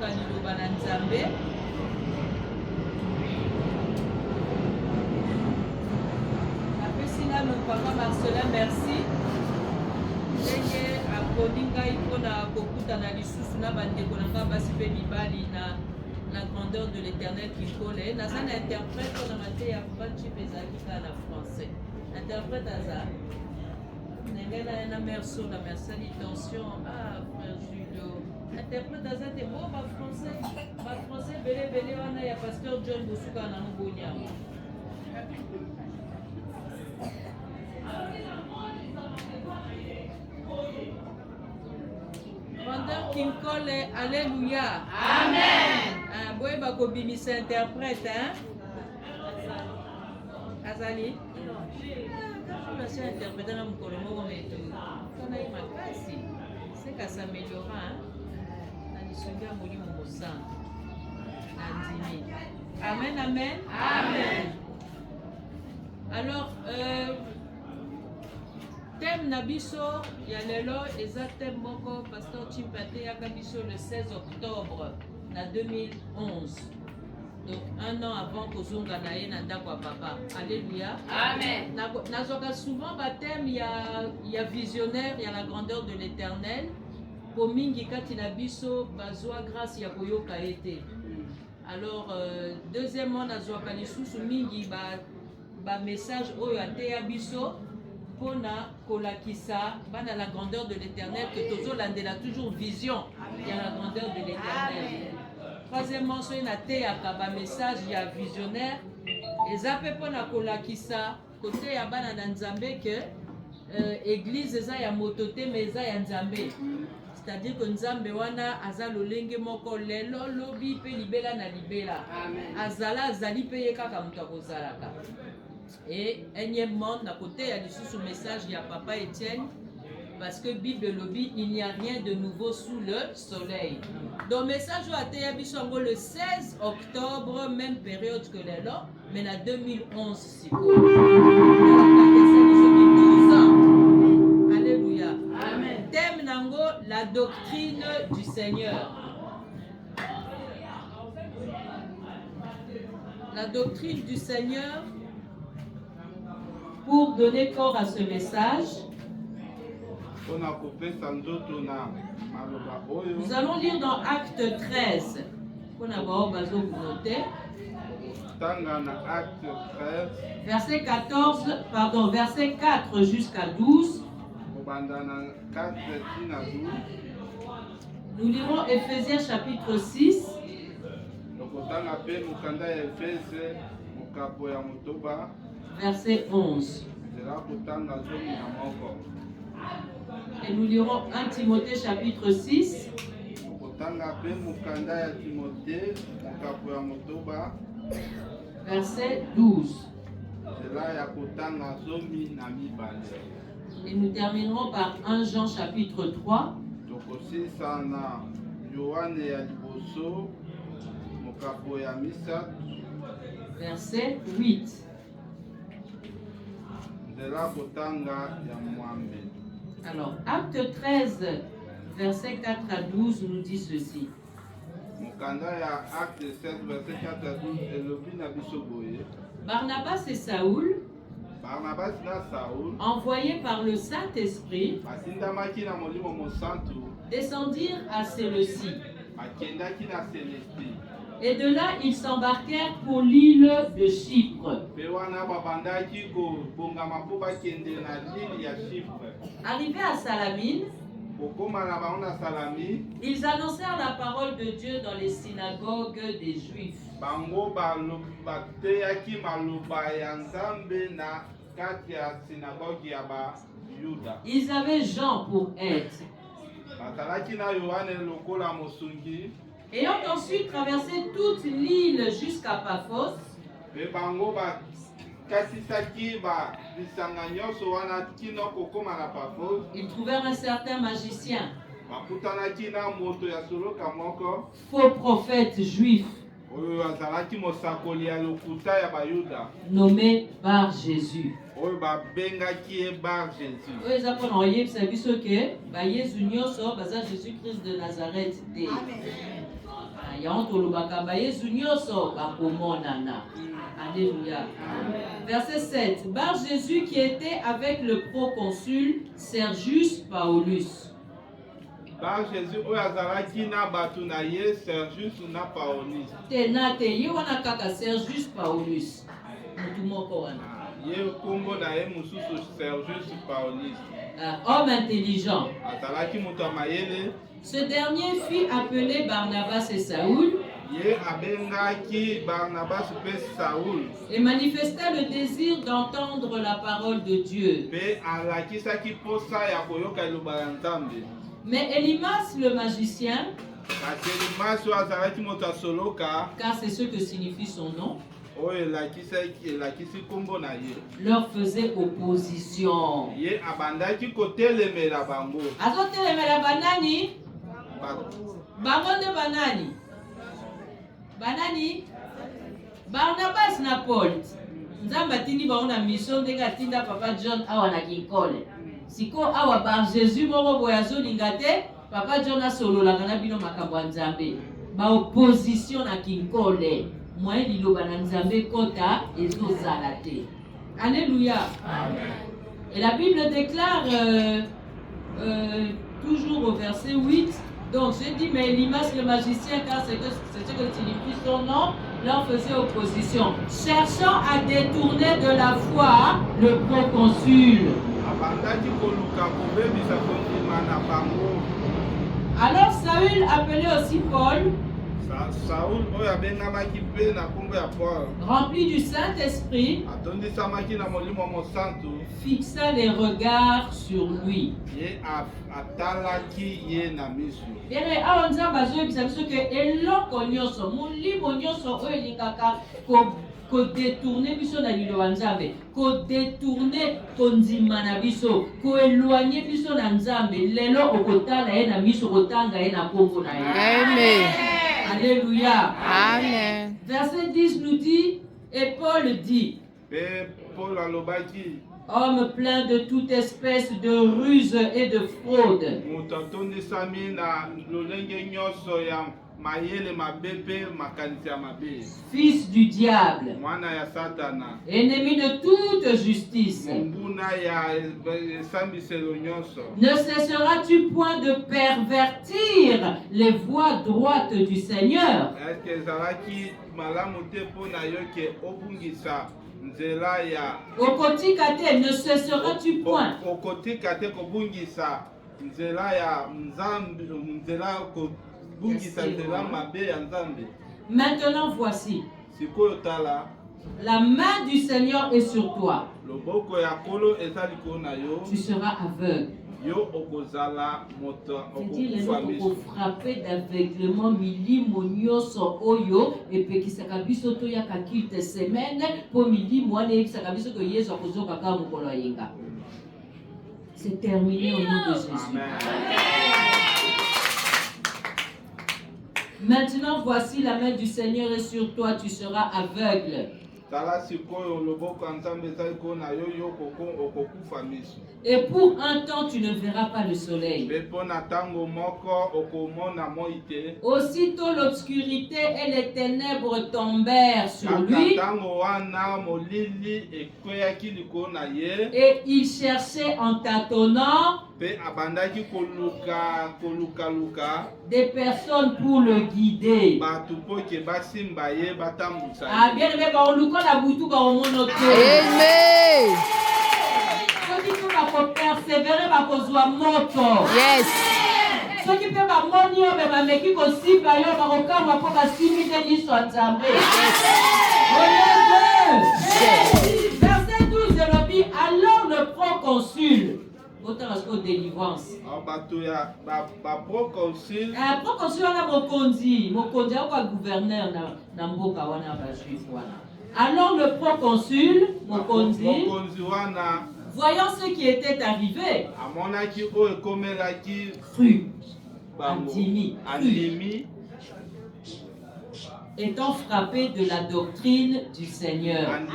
koyoka liloba na Nzambe. Napesi nano papa Marcelin merci. Ndenge aponi ngai mpona kokutana lisusu na bandeko na ngai basi mpe mibali na la grandeur de l'éternel Kinkole. Naza na interprète mpona mate ya franchip ezalaki kaka na français. Interprète aza ndenge na merso na mersali tension. Ah frère Julio interprète aza te bo bafrançais belebele wana ya pasteur John Bosuka na moboni yango. Grandeur Kinkole, alléluia. Amen. Boye bakobimisa interprète, hein? Azali. Je interpréter na mukolo moko meto. Tona yi makasi. C'est qu'à s'améliorer, hein? Na lisungi ya molimo mosantu. Na ndimi. Amen, amen. Amen. Alors, thème na biso ya lelo eza thème moko pasteur Chimpate yaka biso le 16 octobre na 2011. Donc un an avant kozonga na ye na ndako ya papa. Alléluia. Amen. Nazoka souvent ba thème ya visionnaire ya la grandeur de l'éternel. Po mingi kati na biso bazwa grâce ya koyoka ete. Alors deuxièmement nazoka lisusu mingi ba message oyo ateya biso pona kolakisa bana la grandeur de l'éternel que tozo landela toujours vision ya la grandeur de l'éternel. Troisièmement soy na teyaka ba message ya visionnaire eza pe pona kolakisa côté ya bana na Nzambe que église eza ya motote mais eza ya Nzambe. C'est-à-dire que Nzambe wana aza lolenge moko lelo lobi pe libela na libela. Azala azali pe ye kaka mutu akozalaka. Et énièmement, à côté, il y a ce message, il y a Papa Étienne, parce que Bible lobby, il n'y a rien de nouveau sous le soleil. Donc, message à Théabisongo le 16 octobre, même période que les là, mais en 2011, c'est quoi? 12 ans. Alléluia. Amen. Thème nango, la doctrine du Seigneur. La doctrine du Seigneur. Pour donner corps à ce message, nous allons lire dans Acte 13. Verset 4 jusqu'à 12. Nous lirons Éphésiens chapitre 6. Verset 11. Et nous lirons 1 Timothée chapitre 6. Verset 12. Et nous terminerons par 1 Jean chapitre 3. Verset 8. Alors, acte 13, verset 4 à 12 nous dit ceci. Barnabas et Saoul, envoyés par le Saint-Esprit, descendirent à Séleucie. Et de là, ils s'embarquèrent pour l'île de Chypre. Arrivés à Salamine, ils annoncèrent la parole de Dieu dans les synagogues des Juifs. Ils avaient Jean pour aide. Ayant ensuite traversé toute l'île jusqu'à Paphos, ils trouvèrent un certain magicien, faux prophète juif, nommé Bar Jésus. Jésus-Christ de Nazareth. Alléluia. Verset 7. Bar Jésus qui était avec le proconsul Sergius Paulus. Bar Jésus oyazalaki na batu na ye Sergius na Paulus. Tenate ye wana kaka Sergius Paulus. Mutu moko wana. Ye kombo na ye mususu Sergius Paulus. Homme intelligent. Azalaki mutu amayele. Ce dernier fit appeler Barnabas et Saoul. Ye abengaki Barnabas pe Saoul. Et manifesta le désir d'entendre la parole de Dieu. Pe alakisaki posa ya koyoka liloba ya Nzambe. Mais Elimas le magicien, car c'est ce que signifie son nom, leur faisait opposition. Azotelemela banani? Bangonde banani? Banani? Barnabas na Paul. Nzamba tindi baona mission ndenge atinda papa John awa na kinkole. Siko awa Bar Jésus moko boyazo lingate papa John asololaka na bino makambo ya Nzambe. Ba opposition na kinkole. Moyen liloba na Nzambe kota ezozala te. Alléluia. Amen. Et la Bible déclare toujours au verset 8. Donc je dis, mais Elimas le magicien, car c'est ce que signifie son nom, leur faisait opposition, cherchant à détourner de la foi le proconsul. Alors Saül appelait aussi Paul, rempli du Saint-Esprit, fixa les regards sur lui. Bien, awa Nzambe azoyebisa biso ke eloko nyonso molimo nyonso oyo elingaka kodetourne biso na liloba Nzambe, kodetourne kondima na biso, koéloigner biso na Nzambe, lelo okotala ye na miso, okotanga ye na kombo na ye. Amen. Alléluia. Amen. Verset 10 nous dit, et Paul dit, homme plein de toute espèce de ruse et de fraude, fils du diable, ennemi de toute justice, ne cesseras-tu point de pervertir les voies droites du Seigneur? Okotikate, ne cesseras-tu point? Maintenant voici, la main du Seigneur est sur toi. Tu seras aveugle. C'est-à-dire les frapper d'aveuglement milimo nyoso oyo et puis qui s'akabiso to ya kakite semaine pour milimo ane s'akabiso que Yesu akozoka kama mukolo yenga. C'est terminé au nom de Jésus. Amen. Maintenant voici la main du Seigneur est sur toi, tu seras aveugle. Et pour un temps, tu ne verras pas le soleil. Aussitôt l'obscurité et les ténèbres tombèrent sur lui. Et il cherchait en tâtonnant des personnes pour le guider. Ah, bien aimé, Amen. Persévérer bakozwa moto. Yes. Ceux qui peuvent amoni yo ba meki ko simba yo ba kokama po ba simi de liso Nzambe. Verset 12 de l'obit, alors le proconsul au délivrance. Proconsul wana mokonzi akwa gouverneur na mboka wana ba juif wana. Alors le proconsul mokonzi voyant ce qui était arrivé, crut, andimi, étant frappé de la doctrine du Seigneur. Amen.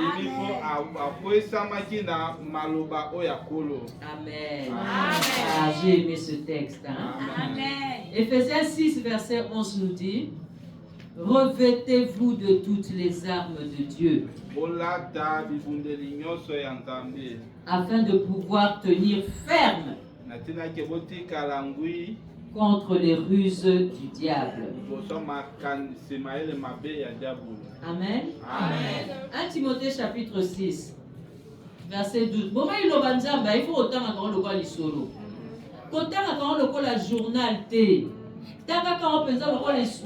Ah, j'ai aimé ce texte. Hein? Amen. Éphésiens 6, verset 11 nous dit, Revêtez-vous de toutes les armes de Dieu, bolata bibundeli nyonso ya Nzambe afin de pouvoir tenir ferme na ntina ke botikala ngwi contre les ruses du diable. liboso makanisi mayele mabe ya diabolo. Amen. Amen. 1 Timothée chapitre 6, verset 12. Bon, il faut autant quand on le lisolo. Quand on le journal T. Taka quand on pense que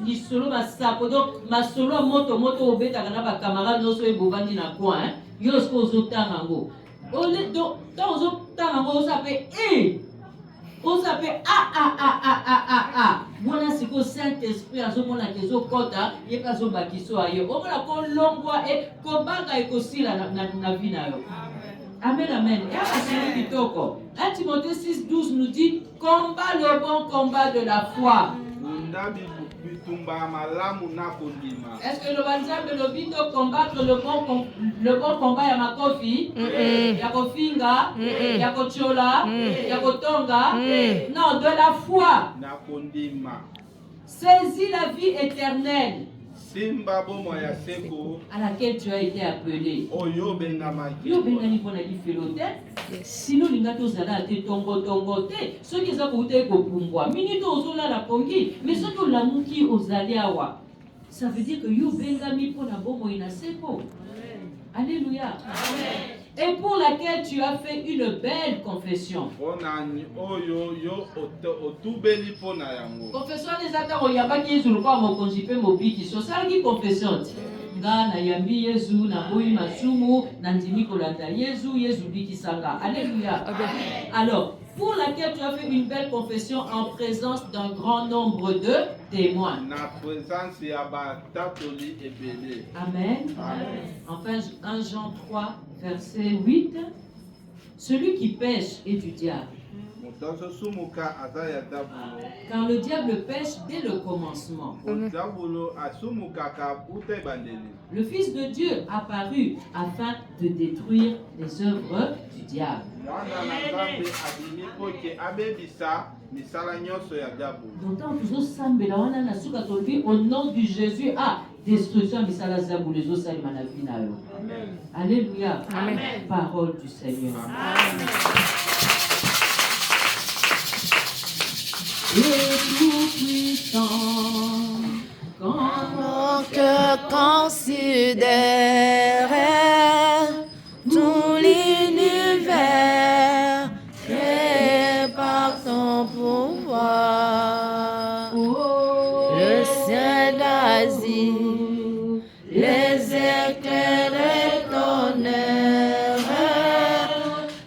les solo ma sapo donc ma solo moto obeta kana ba camarade no so e bovandi na coin yo ce ko zo tango o le do quand zo tango o s'appelle bona siko Saint Esprit azo mona kezo kota ye ka zo bakiso ayo o mona ko longwa e ko banga e ko sila na vie na yo. Amen, amen. Et à la kitoko. 1 Timothée 6, 12 nous dit combat le bon combat de la foi. Est-ce que le banzambe le vito combattre le bon combat ya makofi, ya kofinga, ya kochola, ya kotonga? Non, de la foi. Saisis la vie éternelle à laquelle tu as été appelé. Yo bengani pona lifelote. Sinon lingato zala te tongo te. Ceux qui ont été kopumbwa. Minito ozola la pongi. Mais ceux qui la muki ozali awa. Ça veut dire que yo bengami pona bomo inaseko. Alléluia. Amen. Et pour laquelle tu as fait une belle confession. Confession des attaques, il y a pas qui est sur le corps, mon conjipé, mon biki. C'est ça qui confession. Nga na yambi Yesu, na boyi masumu, na ndimi kolanda Yesu, Yesu biki sanga. Alléluia. Alors, pour laquelle tu as fait une belle confession en présence d'un grand nombre de témoins. Amen. Enfin, 1 Jean 3, verset 8. Celui qui pêche est du diable. Car le diable pêche dès le commencement. Le Fils de Dieu apparut afin de détruire les œuvres du diable. Au nom de Jésus, destruction Alléluia. Amen. Parole du Seigneur. Amen. Le Tout-Puissant, quand mon cœur considère tout l'univers créé par ton pouvoir, le ciel d'Asie, les éclairs de ton œuvre,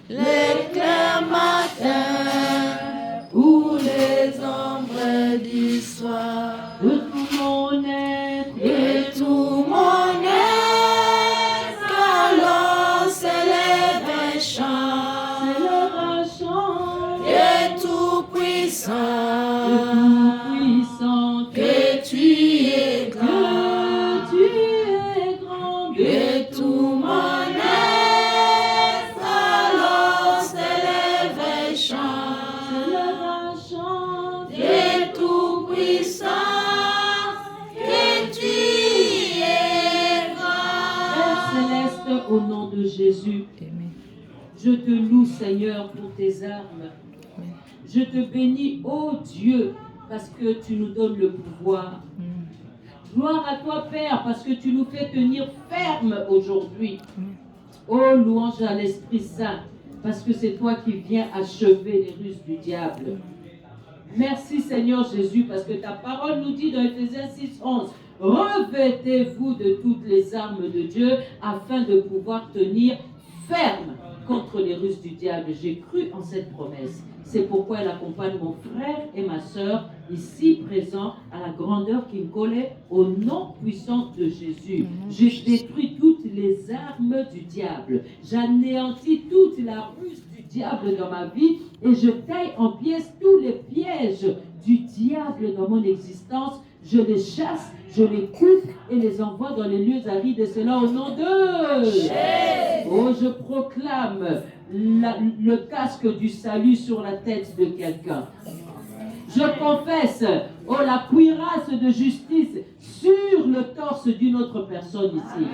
l'éclair matin ou les ombres du soir, de tout mon être, de tout mon être, alors s'élève un chant, de tout puissant, que tu es grand. Au nom de Jésus, je te loue, Seigneur, pour tes armes. Je te bénis, ô Dieu, parce que tu nous donnes le pouvoir. Gloire à toi, Père, parce que tu nous fais tenir ferme aujourd'hui. Ô louange à l'Esprit Saint, parce que c'est toi qui viens achever les ruses du diable. Merci, Seigneur Jésus, parce que ta parole nous dit dans Ephésiens 6, 11, revêtez-vous de toutes les armes de Dieu afin de pouvoir tenir ferme contre les ruses du diable. J'ai cru en cette promesse. C'est pourquoi elle accompagne mon frère et ma soeur ici présents à la grandeur qui me collait au nom puissant de Jésus. Je détruis toutes les armes du diable. J'anéantis toute la ruse du diable dans ma vie et je taille en pièces tous les pièges du diable dans mon existence. Je les chasse, je les coupe et les envoie dans les lieux arides, et cela au nom de Jésus. Oh, je proclame le casque du salut sur la tête de quelqu'un. Je confesse, oh, la cuirasse de justice sur le torse d'une autre personne ici.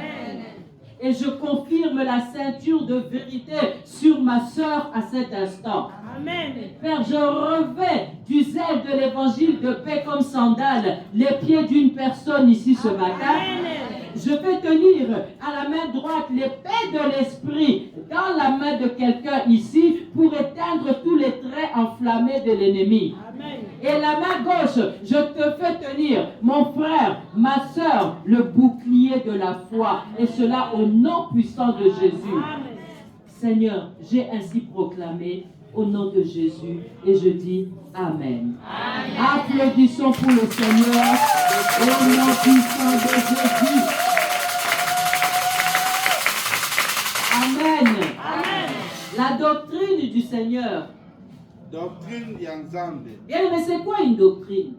Et je confirme la ceinture de vérité sur ma sœur à cet instant. Amen. Père, je revais du zèle de l'évangile de paix comme sandales les pieds d'une personne ici ce matin. Je vais tenir à la main droite l'épée de l'esprit dans la main de quelqu'un ici pour éteindre tous les traits enflammés de l'ennemi. Et la main gauche, je te fais tenir, mon frère, ma soeur, le bouclier de la foi. Et cela au nom puissant de Jésus. Seigneur, j'ai ainsi proclamé au nom de Jésus et je dis Amen. Applaudissons pour le Seigneur au nom puissant de Jésus. Amen. La doctrine du Seigneur. Doctrine ya Nzambe. Bien, mais c'est quoi une doctrine?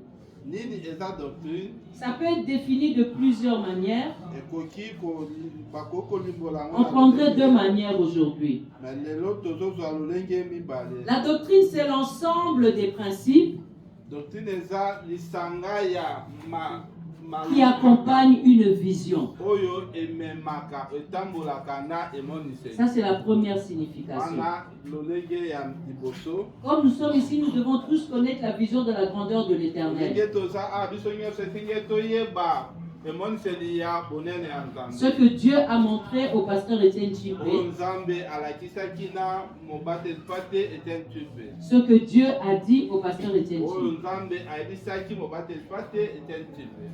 Nini eza doctrine? Ça peut être défini de plusieurs manières. Ekoki ko bakoko limbola. On prendrait deux manières aujourd'hui. Mais lelo tozozwa lolenge mibale. La doctrine, c'est l'ensemble des principes Doctrine eza lisanga ya qui accompagnent une vision. oyo ememaka etambolaka na emoniseli. Ça, c'est la première signification. Wana lolenge ya liboso. Comme nous sommes ici, nous devons tous connaître la vision de la grandeur de l'Éternel. Lolenge toza biso nyonso etingi toyeba emoniseli ya bonene ya Nzambe. Ce que Dieu a montré au pasteur Étienne Chipé, Oyo Nzambe alakisaki na mobateli pate Etienne Chipé. ce que Dieu a dit au pasteur Étienne Oyo Chipé, Nzambe ayebisaki mobateli pate Etienne Chipé.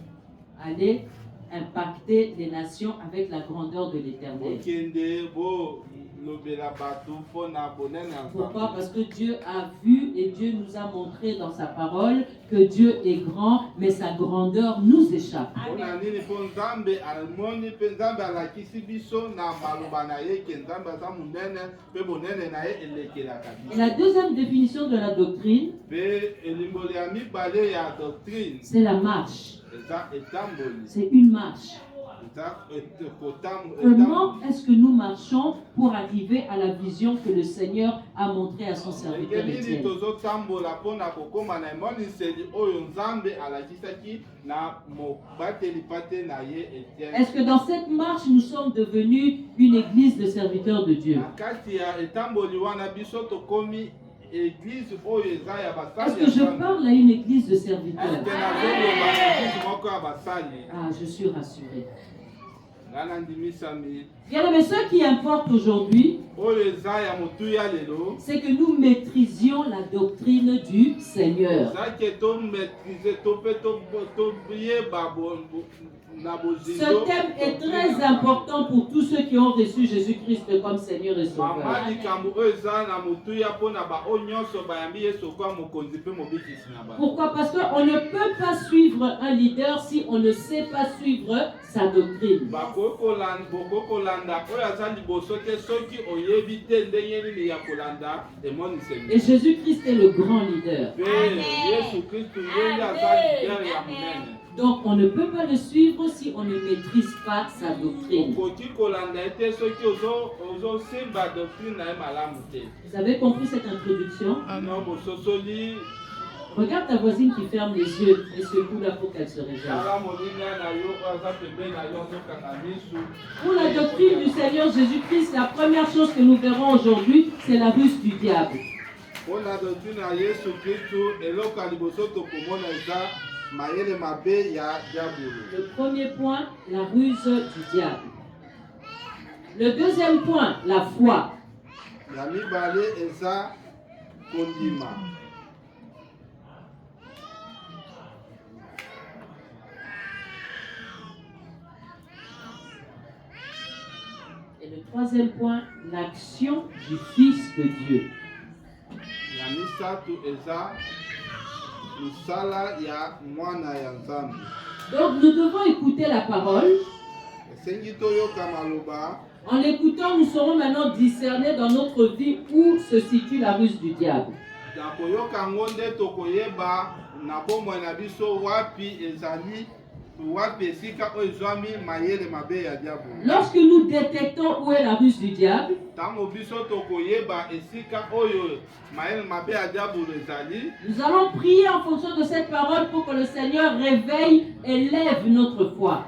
allait impacter les nations avec la grandeur de l'Éternel. Okende bo lobela bato mpona bonene ya Pourquoi? Nzambe. Parce que Dieu a vu et Dieu nous a montré dans sa parole que Dieu est grand, mais sa grandeur nous échappe. Mpona nini mpo Nzambe amoni mpe Nzambe alakisi biso na maloba na ye ke Nzambe aza monene mpe bonene na ye elekelaka Et biso. la deuxième définition de la doctrine, Mpe elimboli ya mibale ya doctrine c'est la marche. eza etamboli. C'est une marche. Comment est-ce que nous marchons pour arriver à la vision que le Seigneur a montrée à son serviteur Étienne? Est-ce que dans cette marche, nous sommes devenus une église de serviteurs de Dieu? Est-ce que je parle à une église de serviteurs? Ah, je suis rassuré. Bien, mais ce qui importe aujourd'hui, c'est que nous maîtrisions la doctrine du Seigneur. Ce thème est très important pour tous ceux qui ont reçu Jésus-Christ comme Seigneur et Sauveur. Pourquoi? Parce qu'on ne peut pas suivre un leader si on ne sait pas suivre sa doctrine. Et Jésus-Christ est le grand leader. Donc on ne peut pas le suivre si on ne maîtrise pas sa doctrine. Vous avez compris cette introduction? Regarde ta voisine qui ferme les yeux et secoue-la pour qu'elle se réveille. Pour la doctrine du Seigneur Jésus-Christ, la première chose que nous verrons aujourd'hui, c'est la ruse du diable. Le premier point, la ruse du diable. Le deuxième point, la foi. Et le troisième point, l'action du Fils de Dieu. Donc nous devons écouter la parole. En l'écoutant, nous saurons maintenant discerner dans notre vie où se situe la ruse du diable. Lorsque nous détectons où est la ruse du diable, nous allons prier en fonction de cette parole pour que le Seigneur réveille et lève notre foi.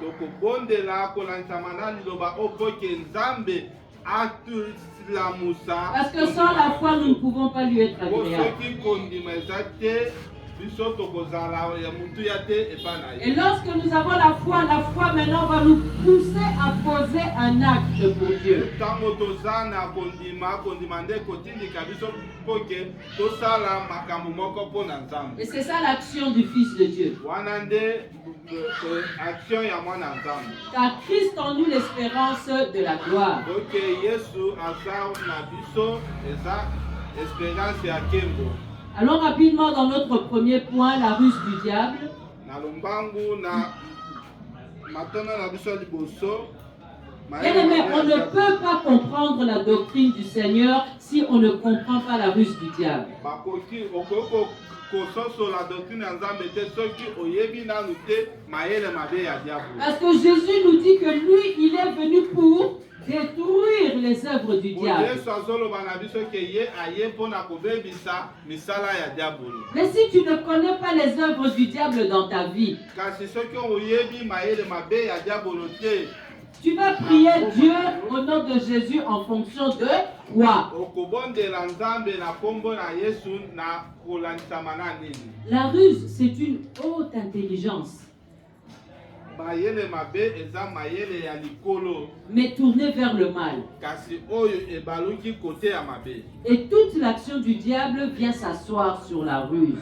Parce que sans la foi, nous ne pouvons pas lui être agréables. Et lorsque nous avons la foi maintenant va nous pousser à poser un acte pour Dieu. Et c'est ça l'action du Fils de Dieu. Car Christ en nous l'espérance de la gloire. Allons rapidement dans notre premier point, la ruse du diable. Bien-aimé, on ne peut pas comprendre la doctrine du Seigneur si on ne comprend pas la ruse du diable. Parce que Jésus nous dit que lui, il est venu pour détruire les œuvres du diable. Mais si tu ne connais pas les œuvres du diable dans ta vie, tu vas prier Dieu au nom de Jésus en fonction de quoi? La ruse, c'est une haute intelligence, mais tournée vers le mal. Et toute l'action du diable vient s'asseoir sur la ruse.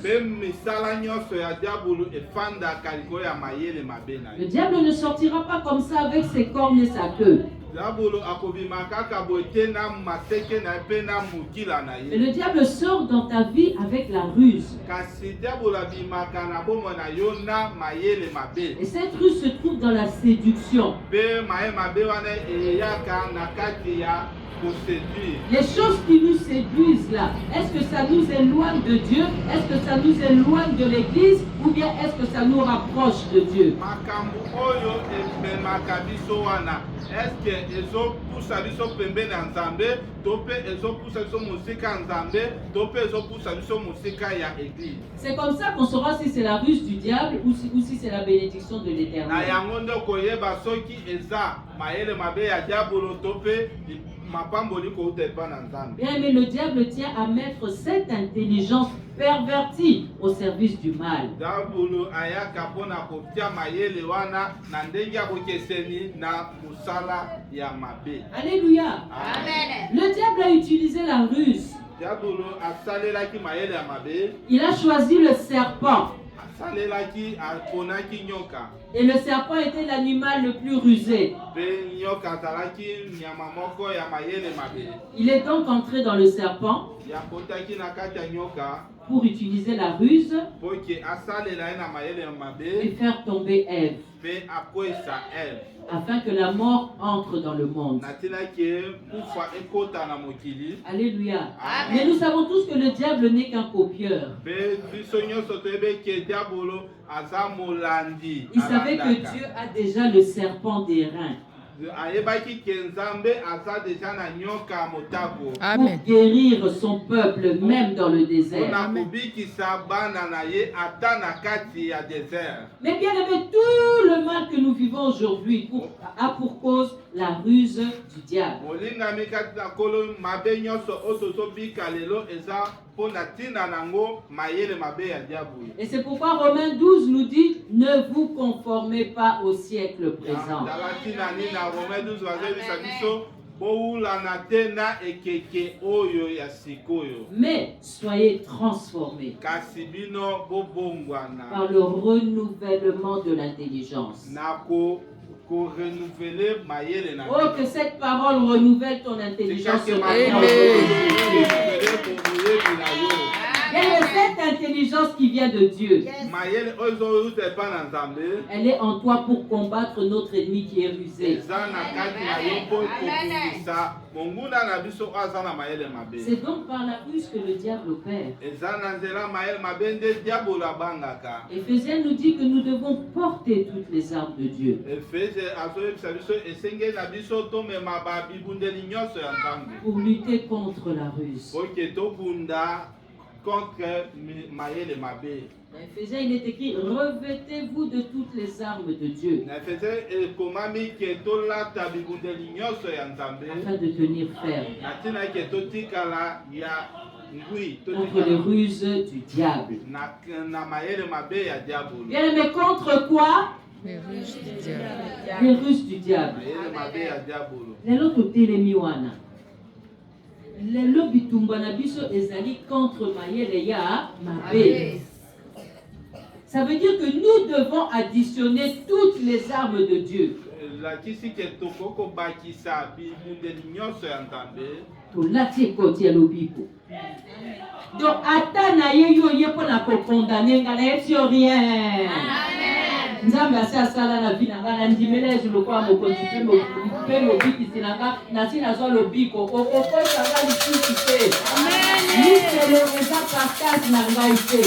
Le diable ne sortira pas comme ça avec ses cornes et sa queue. Et le diable sort dans ta vie avec la ruse. Et cette ruse se trouve dans la séduction. Les choses qui nous séduisent là, est-ce que ça nous éloigne de Dieu? Est-ce que ça nous éloigne de l'église? Ou bien est-ce que ça nous rapproche de Dieu? C'est comme ça qu'on saura si c'est la ruse du diable ou si c'est la bénédiction de l'Éternel. Bien, mais le diable tient à mettre cette intelligence pervertie au service du mal. Alléluia. Amen. Le diable a utilisé la ruse. Il a choisi le serpent. Et le serpent était l'animal le plus rusé. Il est donc entré dans le serpent pour utiliser la ruse et faire tomber Ève, afin que la mort entre dans le monde. Alléluia. Amen. Mais nous savons tous que le diable n'est qu'un copieur. Il savait que Dieu a déjà le serpent des reins. Pour guérir son peuple même dans le désert. Mais bien aimé, tout le mal que nous vivons aujourd'hui a pour cause la ruse du diable. Et c'est pourquoi Romains 12 nous dit: ne vous conformez pas au siècle présent. Mais soyez transformés par le renouvellement de l'intelligence. Oh, que cette parole renouvelle ton intelligence. Amen. Et cette intelligence qui vient de Dieu, mayele oyo epa na Nzambe elle est en toi pour combattre notre ennemi qui est rusé. eza na kati na yo mpo kobundisa monguna na biso oyo aza na mayele mabe. C'est donc par la ruse que le diable opère. eza na nzela mayele mabe nde diabolo abangaka. Éphésiens nous dit que nous devons porter toutes les armes de Dieu. Efese azoyebisa biso esengeli na biso tomema babibundeli nyonso ya Nzambe Pour lutter contre la ruse. po ke tobunda contre mayele mabe. Dans Éphésiens, il est écrit: revêtez-vous de toutes les armes de Dieu na Efese ekomami ke tolata bibundeli nyonso ya Nzambe afin de tenir ferme na ntina ke totikala ya ngwi contre les ruses du diable. na mayele mabe ya diabolo. Bien, mais contre quoi? Les ruses du diable. Les ruses du diable. mayele mabe ya diabolo. Lelo totelemi wana. Lelo bitumba na biso ezali contre mayele ya mabe. Ça veut dire que nous devons additionner toutes les armes de Dieu. lakisi ke tokoko bakisa bibundeli nyonso ya Nzambe Tolati ekoti ya lobiko. Donc ata na ye yo ye mpona kokondane nga na ye ti yo rien. Nzambe asi asala na vi na nga na ndimela ezu lokola mokonzi mpe mobikisi na nga nasi nazwa lobiko okokosa nga lisusu te. Liselo eza partage na ngai te.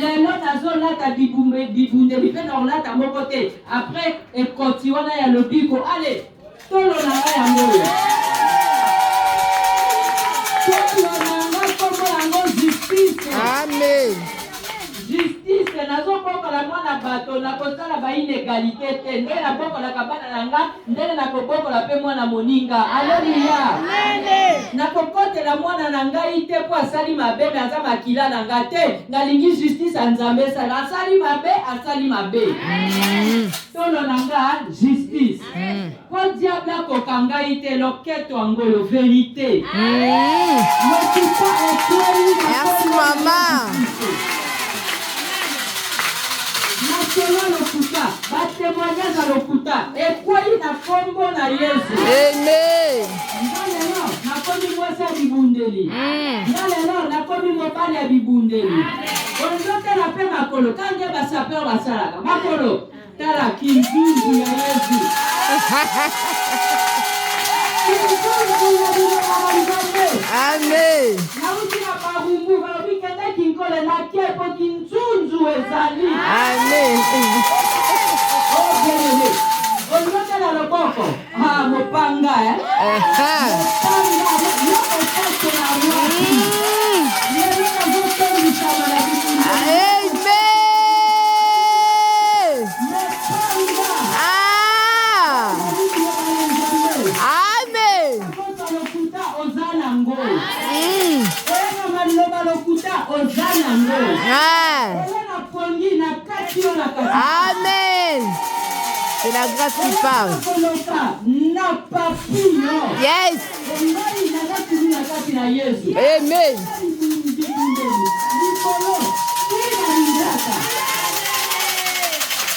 Lelo nazolata bibundeli mpe na kolata moko te. Après ekoti wana ya lobiko ale tolo na ngai yango oyo. Amen. Justice nazokokola mwana bato nakosala ba inégalité te ndenge nabokolaka bana na nga ndenge nakobokola mpe mwana moninga. Alleluya. Nakokotela mwana na ngai te mpo asali mabe me aza makila na nga te. Nalingi justice ya Nzambe esala asali mabe asali mabe. Tolo na nga justice. Mpo diable akoka ngai te loketo yango yo vérité. Merci maman. Nasela lokuta, batémoignage à lokuta, ekwei na kombo na Yesu. Amen. Ngalelo, nakomi mwasi ya bibundeli. Ngalelo, nakomi mobali ya bibundeli. Onzotela mpe makolo, kange basaper basalaka. Makolo, tala kinzunzu ya Yesu. Amen. Nauti na barumbu, balobi kende kinkole na kiepo kinzunzu ezali. Amen. Oh, bien-aimé. Ozotela loboko. Ah, mopanga, hein? Mopanga, loko soso na mwaki. Lelo nazotondisama na bitumba. Amen. Mopanga. Amen. Kota lokuta ozana ngo. Oyenga maloba lokuta ozana ngo. Oyenga pongi na kati yo na kati. Amen. C'est la grâce qui parle. Yes. Amen.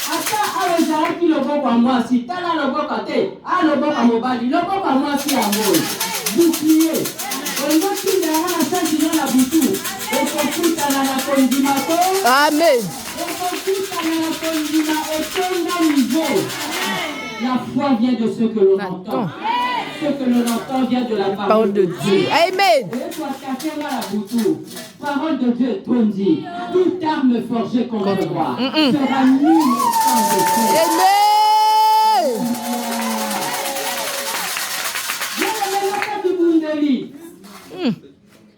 Ata awezalaki loboko ya mwasi tala loboko te aloboko mobali loboko ya mwasi yango bouclier olingotinda yango na sentino na butu okokutana na kondima to Amen. okokutana na kondima etonga niveau. La foi vient de ce que l'on entend. Ce que l'on entend vient de la parole de Dieu. Amen. Parole de Dieu, ton dit, toute arme forgée contre toi sera nulle au sang de Dieu. Amen.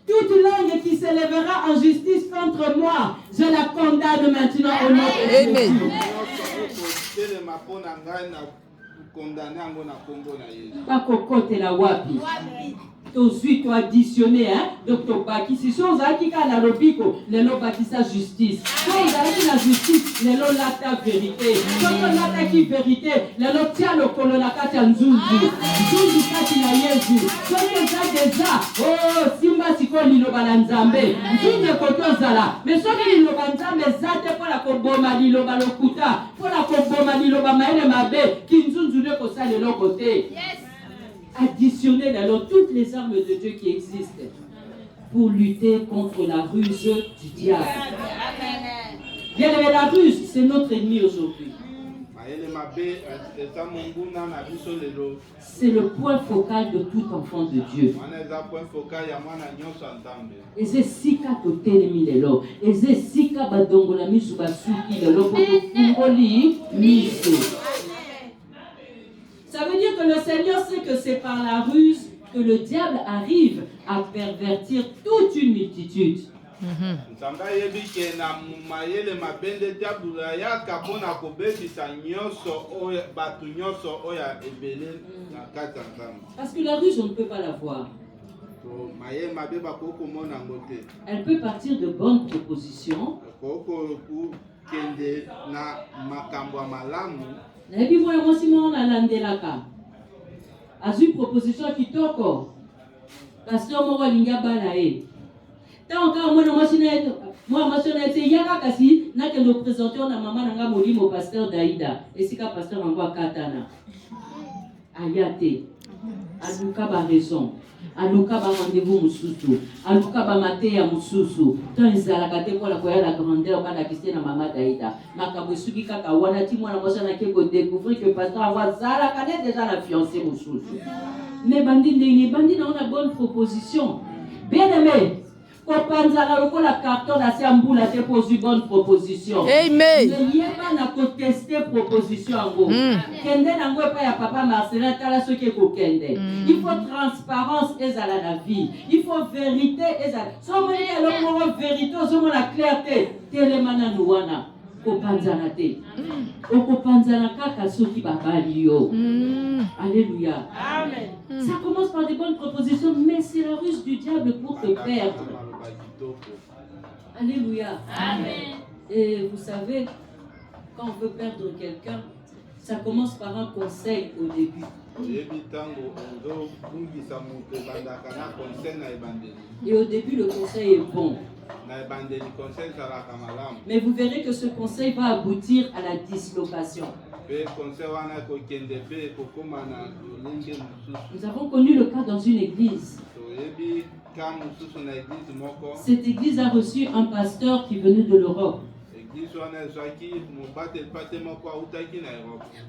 Toute langue qui s'élèvera en justice contre moi, je la condamne maintenant au nom de Jésus. Amen. Bakokotela wapi tozwi toadditionne donc tobakisi so ozalaki kaka na lobiko lelo bakisa justice so ozalaki na justice lelo lata vérité soki olataki vérité lelo tia lokolo na kati ya nzunzu kati na Yesu soki eza deja simba sikoyo liloba na Nzambe nzunzu ekoki ozala mais soki liloba Nzambe eza te mpona koboma liloba lokuta mpona koboma liloba mayele mabe kinzunzu nde kosala eloko te. Additionner alors toutes les armes de Dieu qui existent. pour lutter contre la ruse du diable. Bien aimé, la ruse, c'est notre ennemi aujourd'hui. C'est le point focal de tout enfant de Dieu. Et c'est sika totelemi lelo. Et c'est sika badongola misu basuki lelo poto fungoli misu. Ça veut dire que le Seigneur sait que c'est par la ruse que le diable arrive à pervertir toute une multitude. Parce que la ruse, on ne peut pas la voir. Elle peut partir de bonnes propositions. Azu proposition kitoko. Pasteur moko linga balae. Tant encore moi c'est yaka kasi na que nous présentons na maman nanga molimo pasteur Daïda et sika pasteur ngwa katana. Ayate. Aluka ba raison. Aluka ba rendez-vous mususu. Aluka ba mateya mususu. Tant izalaka te pour la koya la grandeur kana kiste na maman Daïda. Makabo suki kaka wana ti mwana mosa na ke ko découvrir que pasteur ava zala kana déjà la fiancée mususu. Mais bandi on a bonne proposition. Bien aimé. La carton assez amboula te pose une bonne proposition. Amen. Ne liez pas na contester proposition en gros. Kende nango pas ya papa Marcelin tala ce qui ko kende. Il faut transparence et à la vie. Il faut vérité et à. Somme alors vérité, somme la clarté. Telemana nuwana. Kopanzana te. Okopanzana kaka soki babali yo. Alléluia. Amen. Ça commence par des bonnes propositions, mais c'est la ruse du diable pour te perdre. Alléluia. Amen. Et vous savez, quand on veut perdre quelqu'un, ça commence par un conseil au début. Et au début, le conseil est bon. Mais vous verrez que ce conseil va aboutir à la dislocation. Nous avons connu le cas dans une église. Cette église a reçu un pasteur qui venait de l'Europe.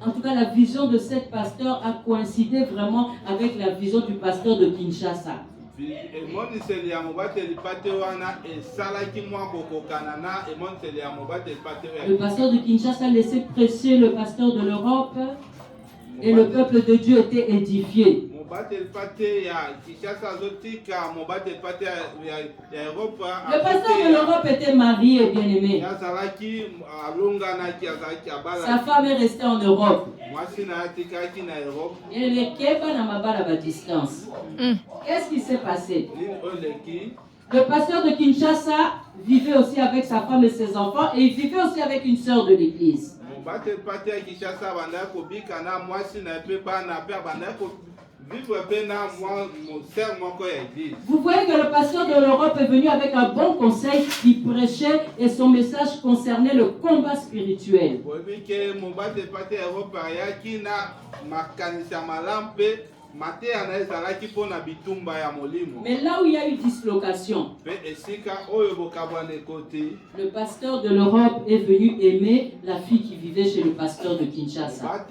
En tout cas, la vision de cet pasteur a coïncidé vraiment avec la vision du pasteur de Kinshasa. Le pasteur de Kinshasa laissait prêcher le pasteur de l'Europe et le peuple de Dieu était édifié. Le pasteur de l'Europe était marié et bien aimé. Sa femme est restée en Europe. Et le Keba n'a pas la distance. Qu'est-ce qui s'est passé? Le pasteur de Kinshasa vivait aussi avec sa femme et ses enfants et il vivait aussi avec une sœur de l'église. Vous voyez que le pasteur de l'Europe est venu avec un bon conseil qui prêchait et son message concernait le combat spirituel. Mais là où il y a eu dislocation, le pasteur de l'Europe est venu aimer la fille qui vivait chez le pasteur de Kinshasa.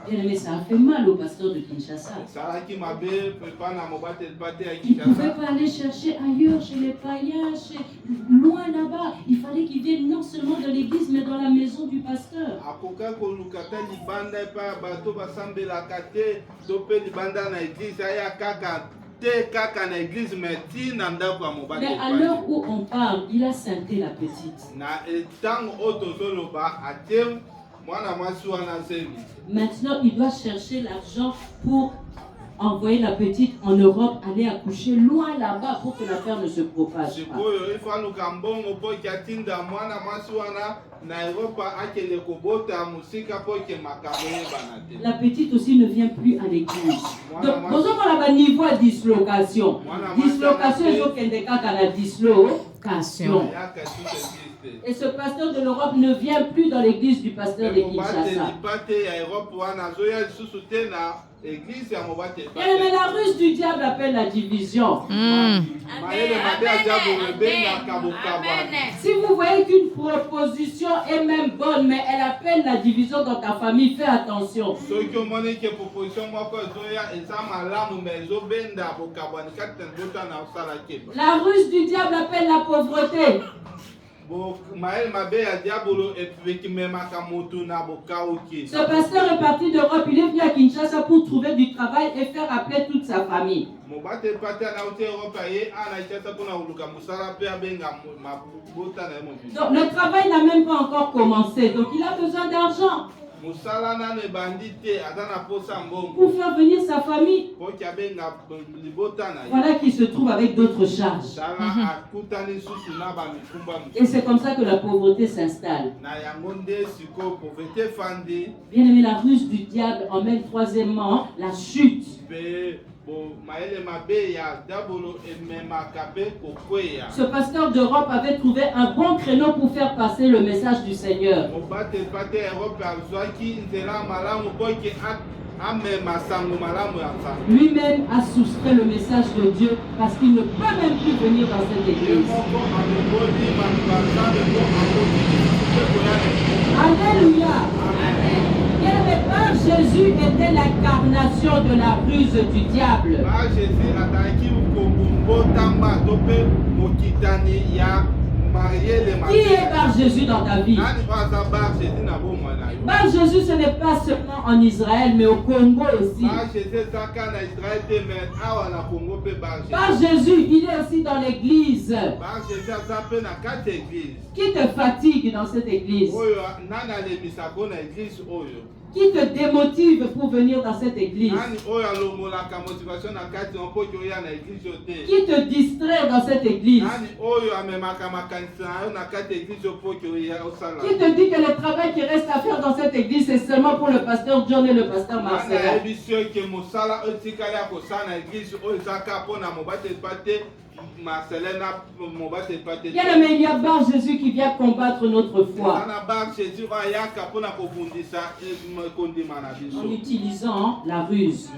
Mais ça a fait mal au pasteur de Kinshasa. Il ne pouvait pas aller chercher ailleurs, chez les païens, loin là-bas. Il fallait qu'il vienne non seulement de l'église, mais dans la maison du pasteur. Mais à l'heure où on parle, il a scinté la petite. Maintenant, il doit chercher l'argent pour envoyer la petite en Europe, aller accoucher loin là-bas pour que l'affaire ne se propage pas. La petite aussi ne vient plus à l'église. Donc, nous avons là niveau de dislocation. Dislocation, il faut qu'il y ait la dislocation. Et ce pasteur de l'Europe ne vient plus dans l'église du pasteur de Kinshasa. Mais la ruse du diable appelle la division. Si vous voyez qu'une proposition est même bonne, mais elle appelle la division dans ta famille, fais attention. La ruse du diable appelle la pauvreté. Ce pasteur est parti d'Europe, il est venu à Kinshasa pour trouver du travail et faire appeler toute sa famille. Donc le travail n'a même pas encore commencé, donc il a besoin d'argent pour faire venir sa famille. Voilà qu'il se trouve avec d'autres charges. Et c'est comme ça que la pauvreté s'installe. Bien aimé, la ruse du diable emmène troisièmement la chute. Ce pasteur d'Europe avait trouvé un bon créneau pour faire passer le message du Seigneur. Lui-même a soustrait le message de Dieu parce qu'il ne peut même plus venir dans cette église. Alléluia. Par Jésus était l'incarnation de la ruse du diable. Qui est par Jésus dans ta vie? Par Jésus, ce n'est pas seulement en Israël, mais au Congo aussi. Par Jésus, il est aussi dans l'église. Qui te fatigue dans cette église? Qui te démotive pour venir dans cette église? Qui te distrait dans cette église? Qui te dit que le travail qui reste à faire dans cette église, c'est seulement pour le pasteur John et le pasteur Marcel? Bien aimé, il y a Bar Jésus qui vient combattre notre foi en utilisant la ruse.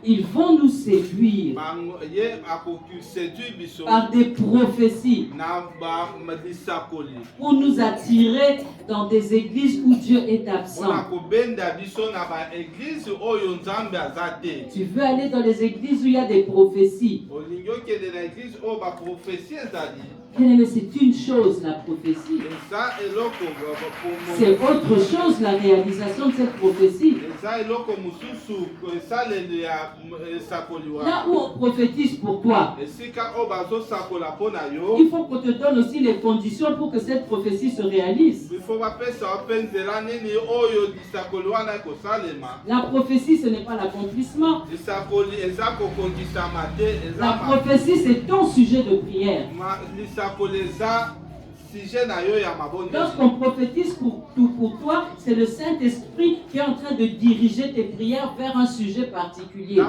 Ils vont nous séduire par des prophéties pour nous attirer dans des églises où Dieu est absent. Tu veux aller dans les églises où il y a des prophéties. Bien aimé, c'est une chose la prophétie. C'est autre chose la réalisation de cette prophétie. Là où on prophétise pour toi, il faut qu'on te donne aussi les conditions pour que cette prophétie se réalise. La prophétie, ce n'est pas l'accomplissement. La prophétie, c'est ton sujet de prière. Lorsqu'on prophétise pour toi, c'est le Saint-Esprit qui est en train de diriger tes prières vers un sujet particulier.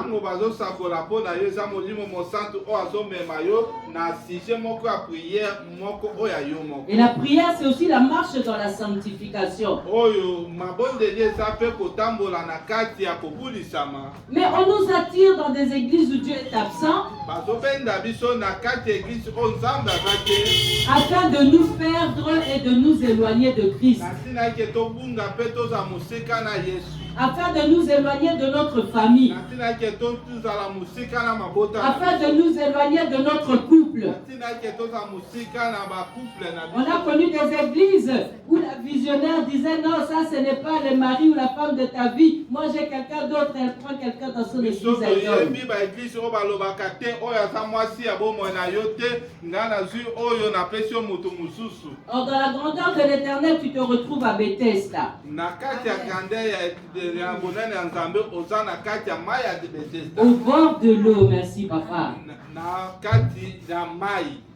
Et la prière, c'est aussi la marche dans la sanctification. Mais on nous attire dans des églises où Dieu est absent afin de nous perdre et de nous éloigner de Christ. Afin de nous éloigner de notre famille. Afin de nous éloigner de notre couple. On a connu des églises où la visionnaire disait non, ça ce n'est pas le mari ou la femme de ta vie. Moi j'ai quelqu'un d'autre, elle prend quelqu'un dans son église. Or dans la grandeur de l'Éternel, tu te retrouves à Bethesda. Au bord de l'eau, merci papa.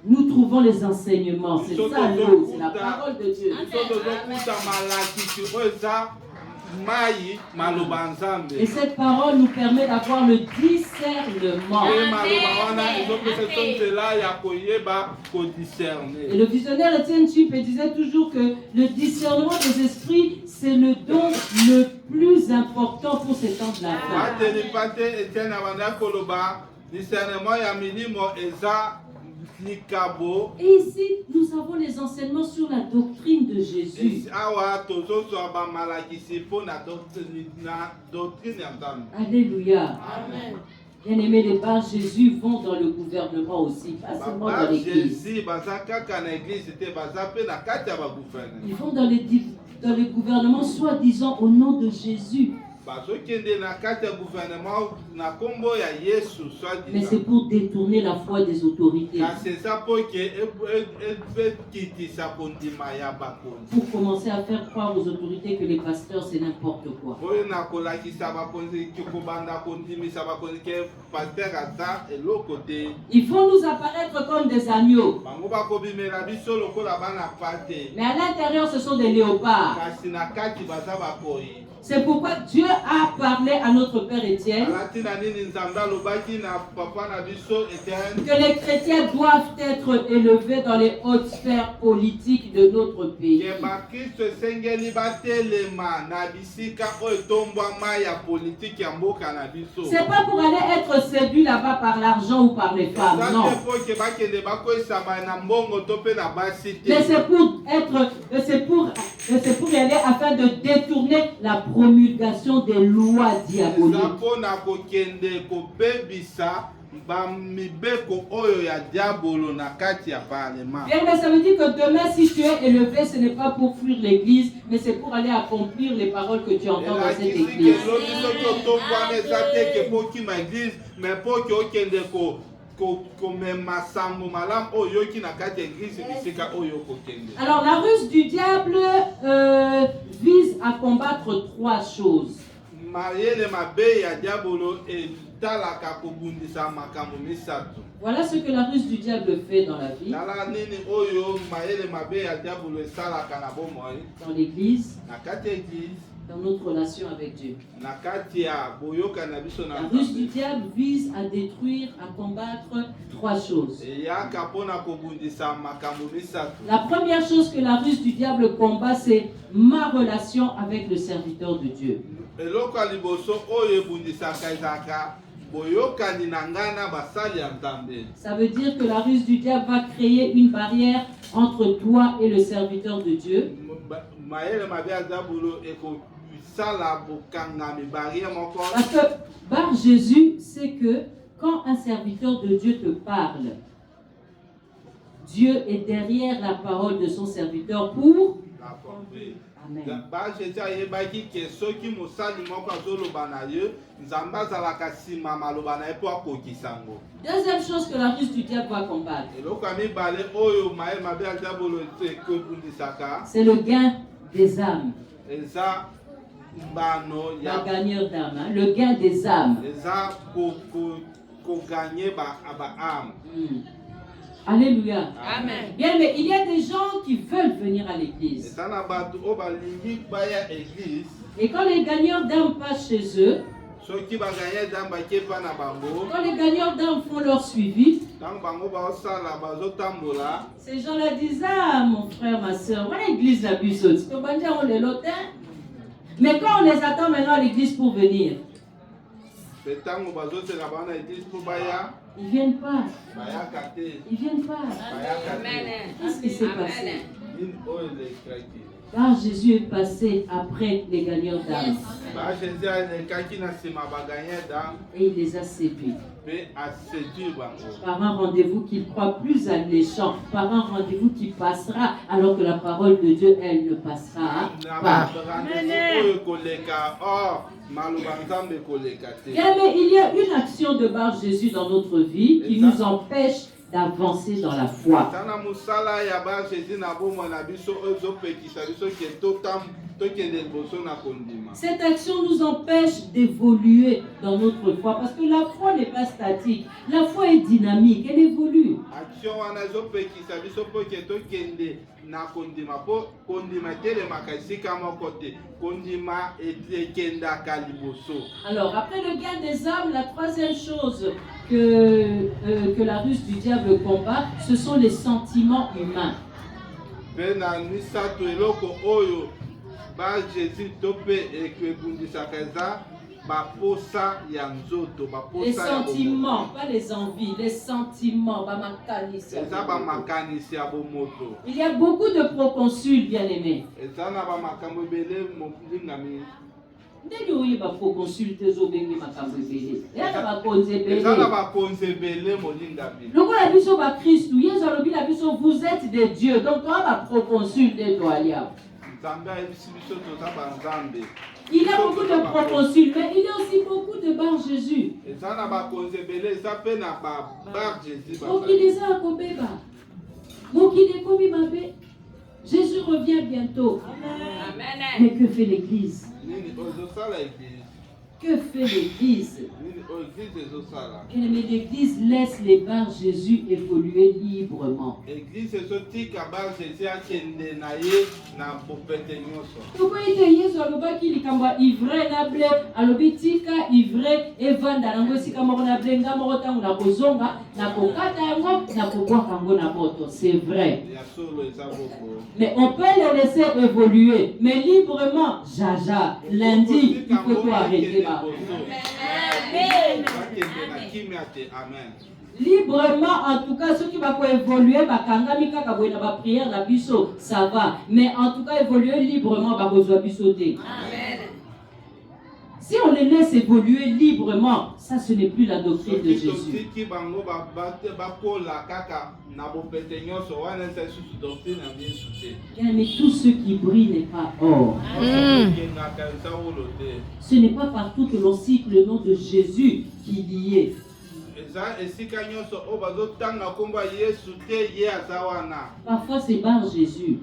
Nous trouvons les enseignements. C'est ça l'eau, c'est la parole de Dieu. mai maloba nzambe. Et cette parole nous permet d'avoir le discernement. Pe maloba wana ezopesa biso nzela ya koyeba kodiscerne. Et le visionnaire Étienne Chimpe disait toujours que le discernement des esprits, c'est le don le plus important pour ces temps de la fin. Ateli pate Etienne abanda koloba discernement ya milimo eza likabo. Et ici, nous avons les enseignements sur la doctrine de Jésus. Awa tozozwa ba malakisi po na doctrine ya nzambe. Alléluia. Amen. Bien-aimés, les bars Jésus vont dans le gouvernement aussi, pas seulement dans l'église. Jésus baza kaka na église te baza pe na kati ya ba gouvernement. Ils vont dans les gouvernements soi-disant au nom de Jésus. Bazokende na kati ya gouvernement na kombo ya Yesu Mais c'est soi-disant. pour détourner la foi des autorités. Kasi eza po ke ekitisa kondima ya bakonzi. Pour commencer à faire croire aux autorités que les pasteurs c'est n'importe quoi. Oyo na kolakisa bakonzi kobanda kondimisa bakonzi ke paster aza eloko te. Ils vont nous apparaître comme des agneaux. Bango bakobimela biso lokola bana pate. Mais à l'intérieur, ce sont des léopards. Kasi na kati baza bakoyi. C'est pourquoi Dieu a parlé à notre Père Étienne Alatina nini nzambe alobaki na papa na biso Etienne. que les chrétiens doivent être élevés dans les hautes sphères politiques de notre pays. Ke bakristo esengeli batelema na bisika oyo etombwama ya politiki ya mboka na biso. C'est pas pour aller être séduit là-bas par l'argent ou par les femmes, non. Eza te po ke bakende bakoyisama na mbongo to pe na basi te. Mais c'est pour y aller afin de détourner la promulgation des lois Eza diaboliques. mpona kokende kobebisa bamibeko oyo ya diabolo na kati ya parlement. Bien, mais ça veut dire que demain, si tu es élevé, ce n'est pas pour fuir l'église, mais c'est pour aller accomplir les paroles que tu entends dans cette elakisi église. ke lobi soki otombwana eza te ke po okima église mais po ke okende komema sango malamu oyo oyoki na kati ya église bisika oyo okokende. Alors, la ruse du diable vise à combattre trois choses. mayele mabe ya diabolo etalaka kobundisa makambo misato. Voilà ce que la ruse du diable fait dans la vie, Tala nini oyo mayele mabe ya diabolo esalaka na bomoi dans l'église, na kati ya église dans notre relation avec Dieu. na kati ya boyoka na biso na La ruse du Nzambe. diable vise à détruire, à combattre trois choses. Eyaka mpona kobundisa makambo misato. La première chose que la ruse du diable combat, c'est ma relation avec le serviteur de Dieu. Eloko ya liboso oyo ebundisaka ezalaka boyokani na ngai na basali ya Nzambe. Ça veut dire que la ruse du diable va créer une barrière entre toi et le serviteur de Dieu. Mayele mabe ya diabolo ekosala bokangami barrière moko. Parce que par Jésus, c'est que quand un serviteur de Dieu te parle, Dieu est derrière la parole de son serviteur pour... Na compris. Amen. Ba Jésus ayebaki ke soki mosali moko azoloba na ye Nzambe azalaka nsima maloba na ye mpo akokisa yango. Deuxième chose que la ruse du diable va combattre, Eloko ya mibale oyo mayele mabe ya diabolo ekobundisaka c'est le gain des âmes. eza mbano Le ya gagneur d'âmes, hein, le gain des âmes. eza koganye baame. Alléluia. Amen. Bien, mais il y a des gens qui veulent venir à l'église. eza na bato oyo balingi baya église Et quand les gagneurs d'âmes passent chez eux, soki baganye dame bake epa na bango quand les gagneurs d'âmes font leur suivi, ntango bango baosala bazotambola ces gens-là disent: ah, mon frère, ma soeur, voilà l'église la plus haute. Mais quand on les attend maintenant à l'église pour venir, mpe ntango bazozela bango na église mpo baya ils ne viennent pas. bayaka te Ils ne viennent pas. bayaka te. Qu'est-ce qui s'est passé? nini oyo elekaki Car Jésus est passé après les gagneurs d'âmes Jésus alekaki na nsima baganye dame et il les a séduits. mpe aséduire bango Par un rendez-vous qui croit plus alléchant, par un rendez-vous qui passera, alors que la parole de Dieu, elle ne passera na pas. barandezi oyo ekoleka or maloba nzambe ekoleka te. Bien, mais il y a une action de Bar Jésus dans notre vie qui nous empêche d'avancer dans la foi. Tana musala ya ba Jésus na bomoi na biso oyo ezopekisa biso ke tokende liboso na kondima. Cette action nous empêche d'évoluer dans notre foi parce que la foi n'est pas statique. La foi est dynamique, elle évolue. action wana ezopekisa biso mpo ke tokende na kondima mpo kondima etelemaka esika moko te, kondima ekendaka liboso. Alors, après le gain des âmes, la troisième chose que la ruse du diable combat, ce sont les sentiments humains. Mpe na misato eloko oyo ba Jésus to mpe ekebundisaka eza baposa ya nzoto, baposa Les ya sentiments, bomoto. pas les envies, les sentiments. Eza bamakanisi ya bomoto. Il y a beaucoup de proconsuls, bien-aimés. Eza na bamakambo ebele molingami. Ndenge oyo baproconsul te ezobengi makambo ebele. Eza bakonzi ebele. Eza na bakonzi ebele molingami. Lokola biso bakristu, Yesu alobi na biso, vous êtes des dieux. Donc toi baproconsul te toalia. Nzambe ayebisi biso toza banzambe. Il y a beaucoup de proconsuls, mais il y a aussi beaucoup de bar Jésus. Eza na bakonzi ebele, eza mpe na bar Jésus. Mokili eza akobeba. Mokili ekomi mabe. Jésus revient bientôt. Amen. Mais que fait l'Église? Nini ozosala église? Que fait l'Église? Nini oyo église ezosala? Mais l'Église laisse les bars Jésus évoluer librement. Église ezotika bar Jésus akende na ye na bopete nyonso. Tokoyi te Yesu alobaki likambo ya ivraie na ble, alobi tika ivraie evanda nango esika moko na ble, nga moko ntango nakozonga nakokata yango nakobwaka yango na moto. C'est vrai. Ya solo eza boko. Mais on peut les laisser évoluer, mais librement, jaja, lundi, il faut tout arrêter. Amen. Amen. Librement, en tout cas, ceux qui vont évoluer, bakangami kaka boye na ba prière na biso, ça va. Mais en tout cas, évoluer librement, bakozwa biso te. Amen. Si on les laisse évoluer librement, ça ce n'est plus la doctrine de Jésus. Mais tout ce qui brille n'est pas or. Ce n'est pas partout que l'on cite le nom de Jésus qui y est. Parfois c'est bar Jésus.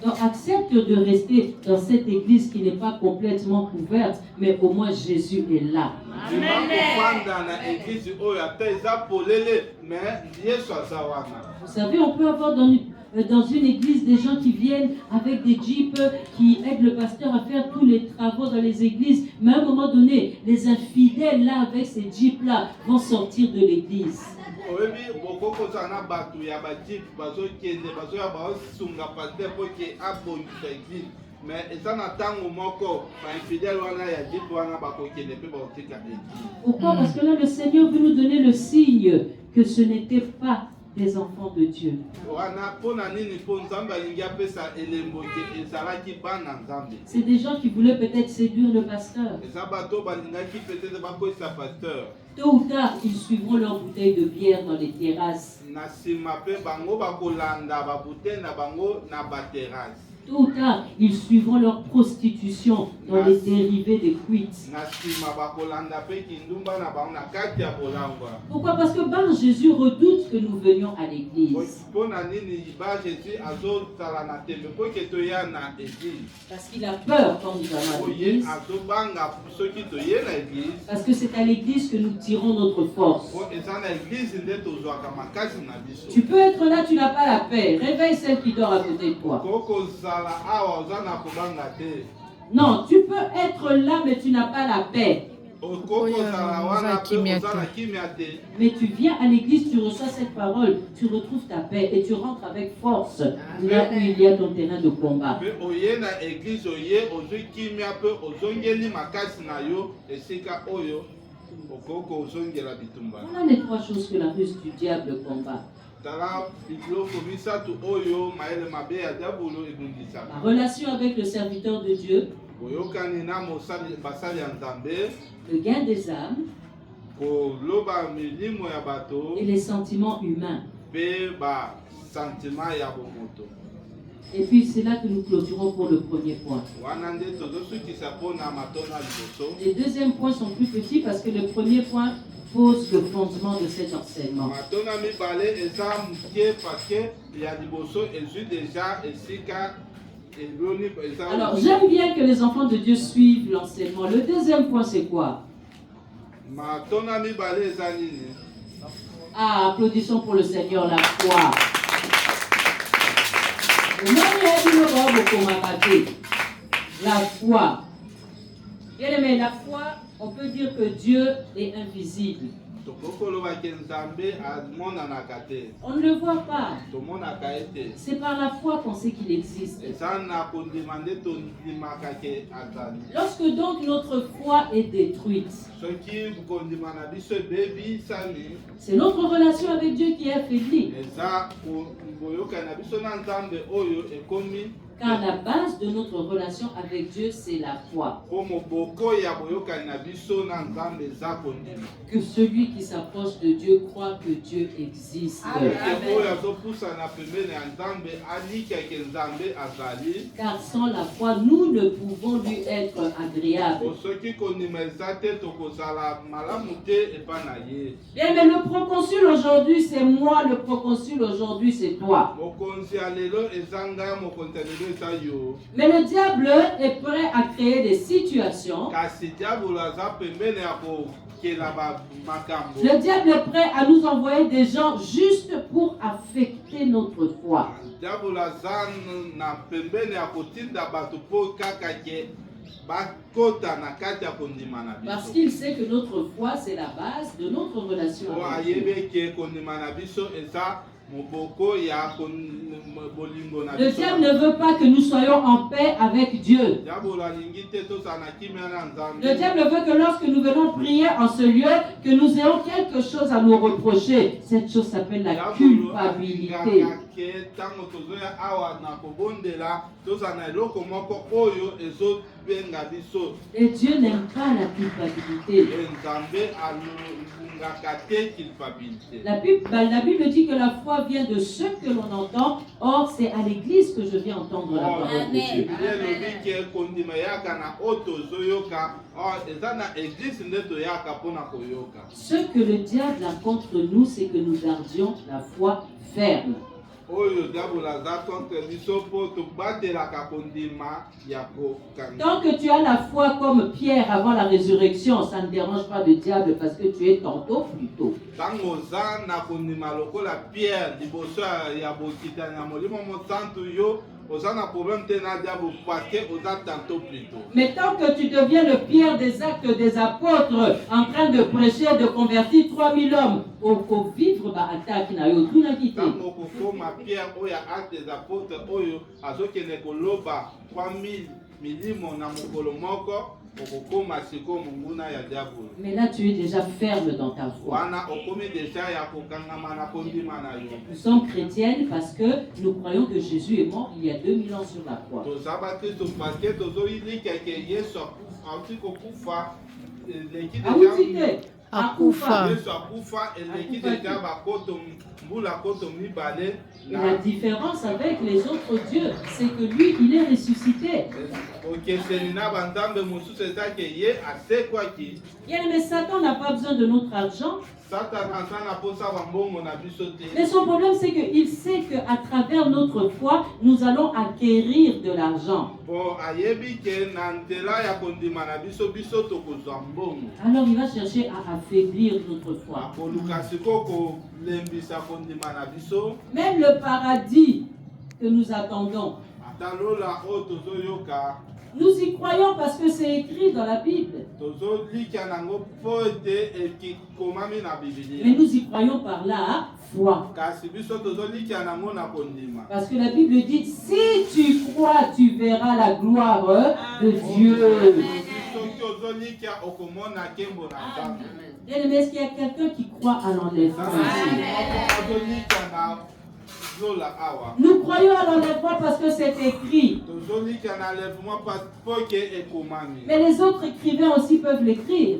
Donc accepte de rester dans cette église qui n'est pas complètement couverte, mais au moins Jésus est là. Vous savez, on peut avoir dans une église des gens qui viennent avec des jeeps qui aident le pasteur à faire tous les travaux dans les églises. Mais à un moment donné, les infidèles là avec ces jeeps là vont sortir de l'église. Pourquoi? Parce que là le Seigneur veut nous donner le signe que ce n'était pas des enfants de Dieu. C'est des gens qui voulaient peut-être séduire le pasteur. Tôt ou tard, ils suivront leur bouteille de bière dans les terrasses. Tôt ou tard, ils suivront leur prostitution dans les dérivés des cuites. Pourquoi? Parce que bar Jésus redoute que nous venions à l'église. Parce qu'il a peur quand nous allons à l'église. Parce que c'est à l'église que nous tirons notre force. Tu peux être là, tu n'as pas la paix. Réveille celle qui dort à côté de toi. Non, tu peux être là, mais tu n'as pas la paix. Mais tu viens à l'église, tu reçois cette parole, tu retrouves ta paix et tu rentres avec force là où il y a ton terrain de combat. Voilà les trois choses que la ruse du diable combat. La relation avec le serviteur de Dieu, le gain des âmes et les sentiments humains. Et puis c'est là que nous clôturons pour le premier point. Les deuxièmes points sont plus petits parce que le premier point pose le fondement de cet enseignement. Alors j'aime bien que les enfants de Dieu suivent l'enseignement. Le deuxième point c'est quoi? Ah, applaudissons pour le Seigneur la foi. La foi. Bien aimé, la foi, on peut dire que Dieu est invisible. On ne le voit pas. C'est par la foi qu'on sait qu'il existe. Lorsque donc notre foi est détruite, c'est notre relation avec Dieu qui est affaiblie. Car la base de notre relation avec Dieu, c'est la foi. Que celui qui s'approche de Dieu croit que Dieu existe. Car sans la foi, nous ne pouvons lui être agréables. Bien, mais le proconsul aujourd'hui, c'est moi. Le proconsul aujourd'hui, c'est toi. Mais le diable est prêt à créer des situations. Le diable est prêt à nous envoyer des gens juste pour affecter notre foi. Parce qu'il sait que notre foi, c'est la base de notre relation avec Dieu. Le diable ne veut pas que nous soyons en paix avec Dieu. Le diable veut que lorsque nous venons prier en ce lieu, que nous ayons quelque chose à nous reprocher. Cette chose s'appelle la culpabilité. Et Dieu n'aime pas la culpabilité. La Bible dit que la foi vient de ce que l'on entend. Or, c'est à l'église que je viens entendre la parole de Dieu. Ce que le diable a contre nous, c'est que nous gardions la foi ferme. Tant que tu as la foi comme Pierre avant la résurrection, ça ne dérange pas le diable parce que tu es tantôt plus tôt. Mais tant que tu deviens le Pierre des actes des apôtres, en train de prêcher, de convertir 3000 hommes, au vivre attaque n'a eu tout quitté. Mais là tu es déjà ferme dans ta foi. Nous sommes chrétiennes parce que nous croyons que Jésus est mort il y a 2000 ans sur la croix. Akufa. Et la différence avec les autres dieux, c'est que lui, il est ressuscité. Mais Satan n'a pas besoin de notre argent. Mais son problème, c'est qu'il sait qu'à travers notre foi, nous allons acquérir de l'argent. Alors il va chercher à affaiblir notre foi. Même le paradis que nous attendons, nous y croyons parce que c'est écrit dans la Bible. Mais nous y croyons par la foi. Parce que la Bible dit, si tu crois, tu verras la gloire de Dieu. Bien aimé, est-ce qu'il y a quelqu'un qui croit à l'enlèvement ici? Nous croyons à l'enlèvement parce que c'est écrit. Mais les autres écrivains aussi peuvent l'écrire.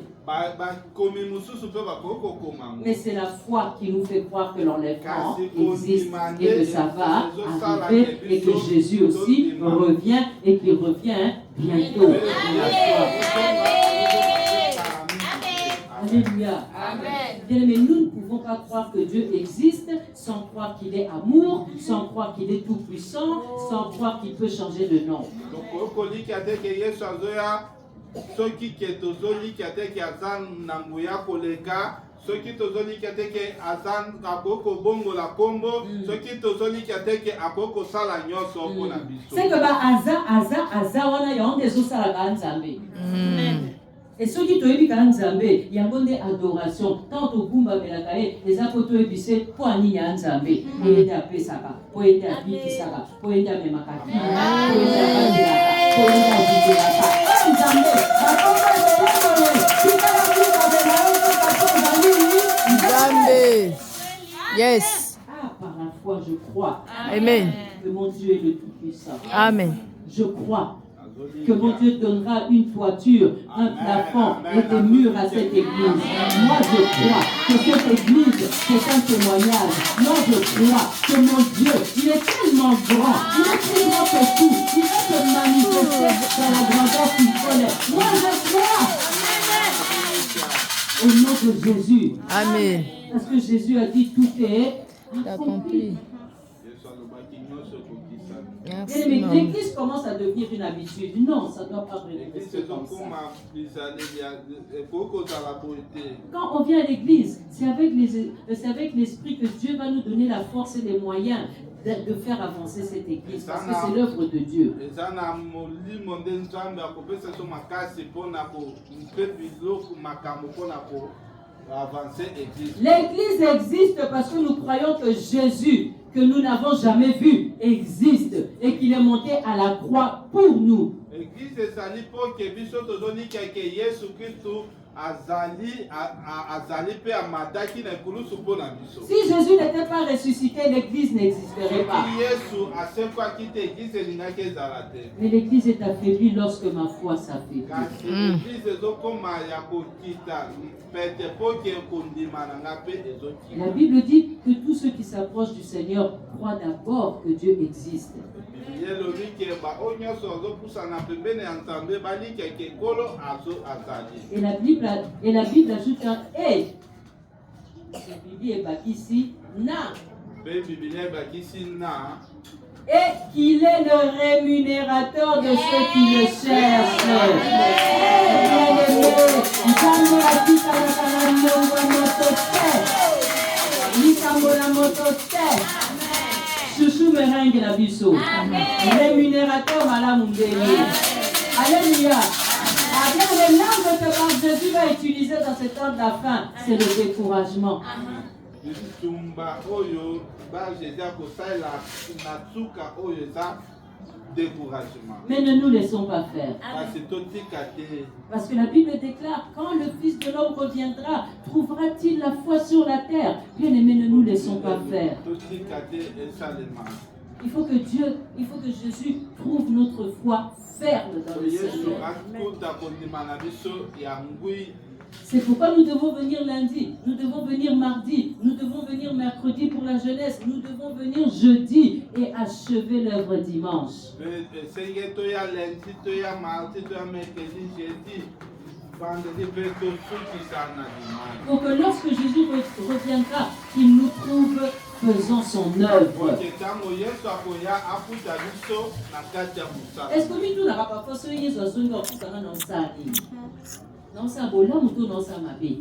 Mais c'est la foi qui nous fait croire que l'enlèvement existe et que ça va arriver et que Jésus aussi revient et qu'il revient bientôt. Alléluia. Bien aimé, nous ne pouvons pas croire que Dieu existe sans croire qu'il est amour, sans croire qu'il est tout puissant, sans croire qu'il peut changer de nom. soki tozolika te ke akoki kobongola kombo soki tozolika te ke akoki kosala nyonso mpona biso. C'est que aza wana yango nde ezosalaka nzambe. Et ceux qui toyebi ka nzambe yango nde adoration tant togumbamelaka ye eza mpo toyebise mpo anini ya nzambe po ye nde apesaka po ye nde abikisaka po ye nde amemaka kina po ye nde abandelaka po ye nde avidelaka nzambe Nzambe. Yes. Ah, par la foi je crois Amen. que mon Dieu est le Tout-Puissant. Amen. Je crois que mon Dieu donnera une toiture, un plafond et des murs à cette église. Moi, je crois que cette église, c'est un témoignage. Moi, je crois que mon Dieu, il est tellement grand, il est plus grand que tout. Il va se manifester dans la grandeur qu'il connaît. Moi, je crois. Au nom de Jésus. Amen. Parce que Jésus a dit tout est Accompli. Merci, Mais maman. l'église commence à devenir une habitude. Non, ça ne doit pas rester comme ça. Quand on vient à l'église, c'est avec l'esprit que Dieu va nous donner la force et les moyens de faire avancer cette église. Parce que c'est l'œuvre de Dieu. L'église existe parce que nous croyons que Jésus, que nous n'avons jamais vu, existe et qu'il est monté à la croix pour nous. Si Jésus n'était pas ressuscité, l'église n'existerait pas. Mais l'église est affaiblie lorsque ma foi s'affaiblit. La Bible dit que tous ceux qui s'approchent du Seigneur croient d'abord que Dieu existe. Et la Bible ajoute un et. Et qu'il est le rémunérateur de ceux qui le cherchent. Chouchou merengue la biso. Rémunérateur Madame Mbélé. Alléluia. Alors les langues que Jésus va utiliser dans ce temps de la fin, c'est le découragement. Mais ne nous laissons pas faire. Parce que la Bible déclare, quand le Fils de l'homme reviendra, trouvera-t-il la foi sur la terre? Bien aimé, ne nous laissons pas faire. Il faut que Jésus trouve notre foi ferme dans le Seigneur. C'est pourquoi nous devons venir lundi, nous devons venir mardi, nous devons venir mercredi pour la jeunesse, nous devons venir jeudi et achever l'œuvre dimanche. Pour que lorsque Jésus reviendra, qu'il nous trouve faisant son œuvre. Est-ce que nous n'avons pas fait ce Jésus a sonné dans sa vie? Non, c'est un bonhomme ou non, c'est un mabé.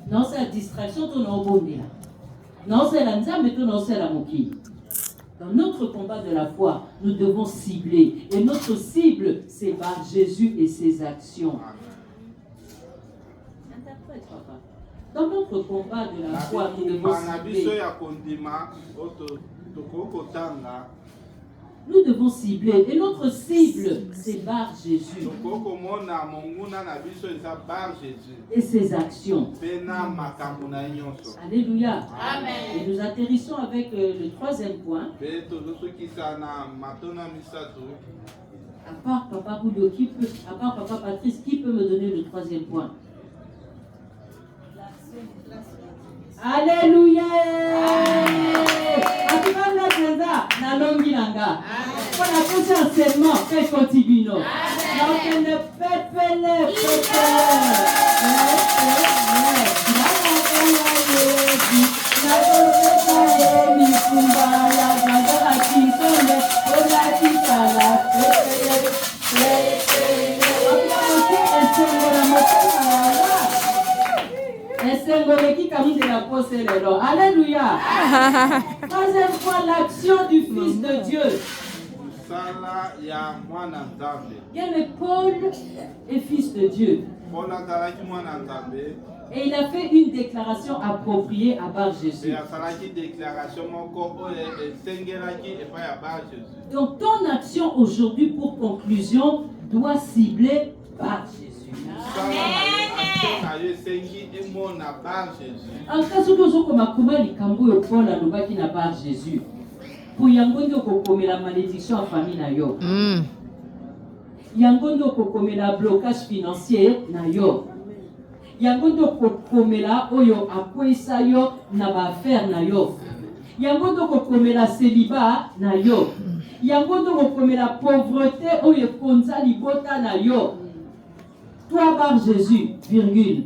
Non, c'est la distraction, tout non bon. Non, c'est l'anza, mais tout non, c'est la moquille. Dans notre combat de la foi, nous devons cibler. Et notre cible, c'est par Jésus et ses actions. Interprète, papa. Dans notre combat de la foi, nous devons cibler. Nous devons cibler. Et notre cible, c'est par Jésus. Et ses actions. Alléluia. Amen. Et nous atterrissons avec le troisième point. À part Papa Boulio, à part Papa Patrice, qui peut me donner le troisième point? Alléluia. Na longi nanga. On a fait un enseignement, fait continue. Donc ne pépele. Esengo l'élan. Alléluia. Troisième fois, l'action du Fils de Dieu. mosala ya mwana nzambe. Bien, mais Paul est fils de Dieu. Paul azalaki mwana nzambe. Et il a fait une déclaration appropriée à Bar Jésus. Et asalaki déclaration moko oyo esengelaki epai ya Bar Jésus. Donc ton action aujourd'hui pour conclusion doit cibler Bar Jésus. Action na yo esengi emona Bar Jésus. En cas soki ozokomakoma likambo oyo Paul alobaki na Bar Jésus, po yango nde okokomela malédiction ya famille na yo, yango nde okokomela blocage financier na yo, yango nde okokomela oyo akwesa yo na baaffaire na yo, yango nde okokomela célibat na yo, yango nde okokomela pauvreté oyo ekonza libota na yo. Toi, Bar Jésus, virgule.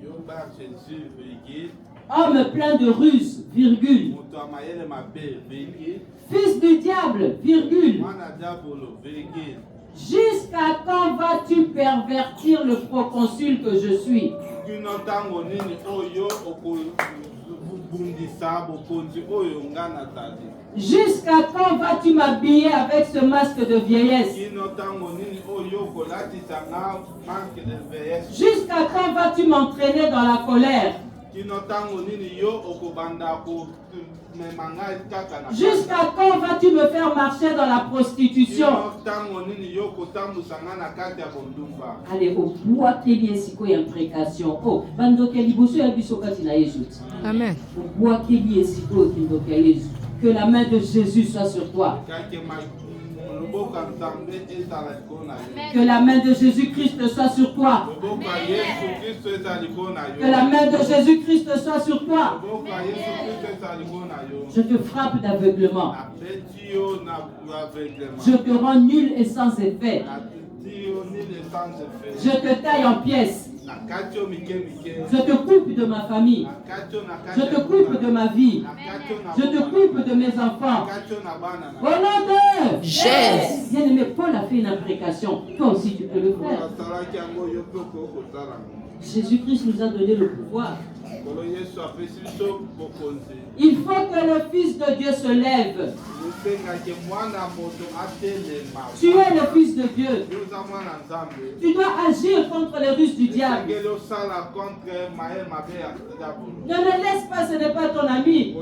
Yo Bar Jésus, virgule. Homme plein de ruse, virgule. Moto amayele mabe, virgule. Fils du diable, virgule. Mwana diabolo, virgule. Jusqu'à quand vas-tu pervertir le proconsul que je suis? Kino tango nini oyo okobundisa bokonzi oyo nga nazali. Jusqu'à quand vas-tu m'habiller avec ce masque de vieillesse? Kino tango nini oyo kolatisa nga masque de vieillesse. Jusqu'à quand vas-tu m'entraîner dans la colère? Kino tango nini yo okobanda ko memanga kaka na. Jusqu'à quand vas-tu me faire marcher dans la prostitution? Kino tango nini yo kotambusa nga na kati ya bondumba. Allez, au bois qu'il y ait siko y imprécation. Oh, bandoke liboso ya biso kati na Jésus. Amen. Au bois qu'il y ait siko kindoke ya Jésus. Que la main de Jésus soit sur toi. Que la main de Jésus-Christ soit sur toi. Que la main de Jésus-Christ soit sur toi. Je te frappe d'aveuglement. Je te rends nul et sans effet. Je te taille en pièces. Je te coupe de ma famille. Je te coupe de ma vie. Je te coupe de mes enfants. Au nom de Jésus. Bien-aimé, Paul a fait une imprécation. Toi aussi, tu peux le faire. Jésus-Christ nous a donné le pouvoir. Il faut que le Fils de Dieu se lève. Tu es le Fils de Dieu. Tu dois agir contre les ruses du diable. Ne le laisse pas, ce n'est pas ton ami.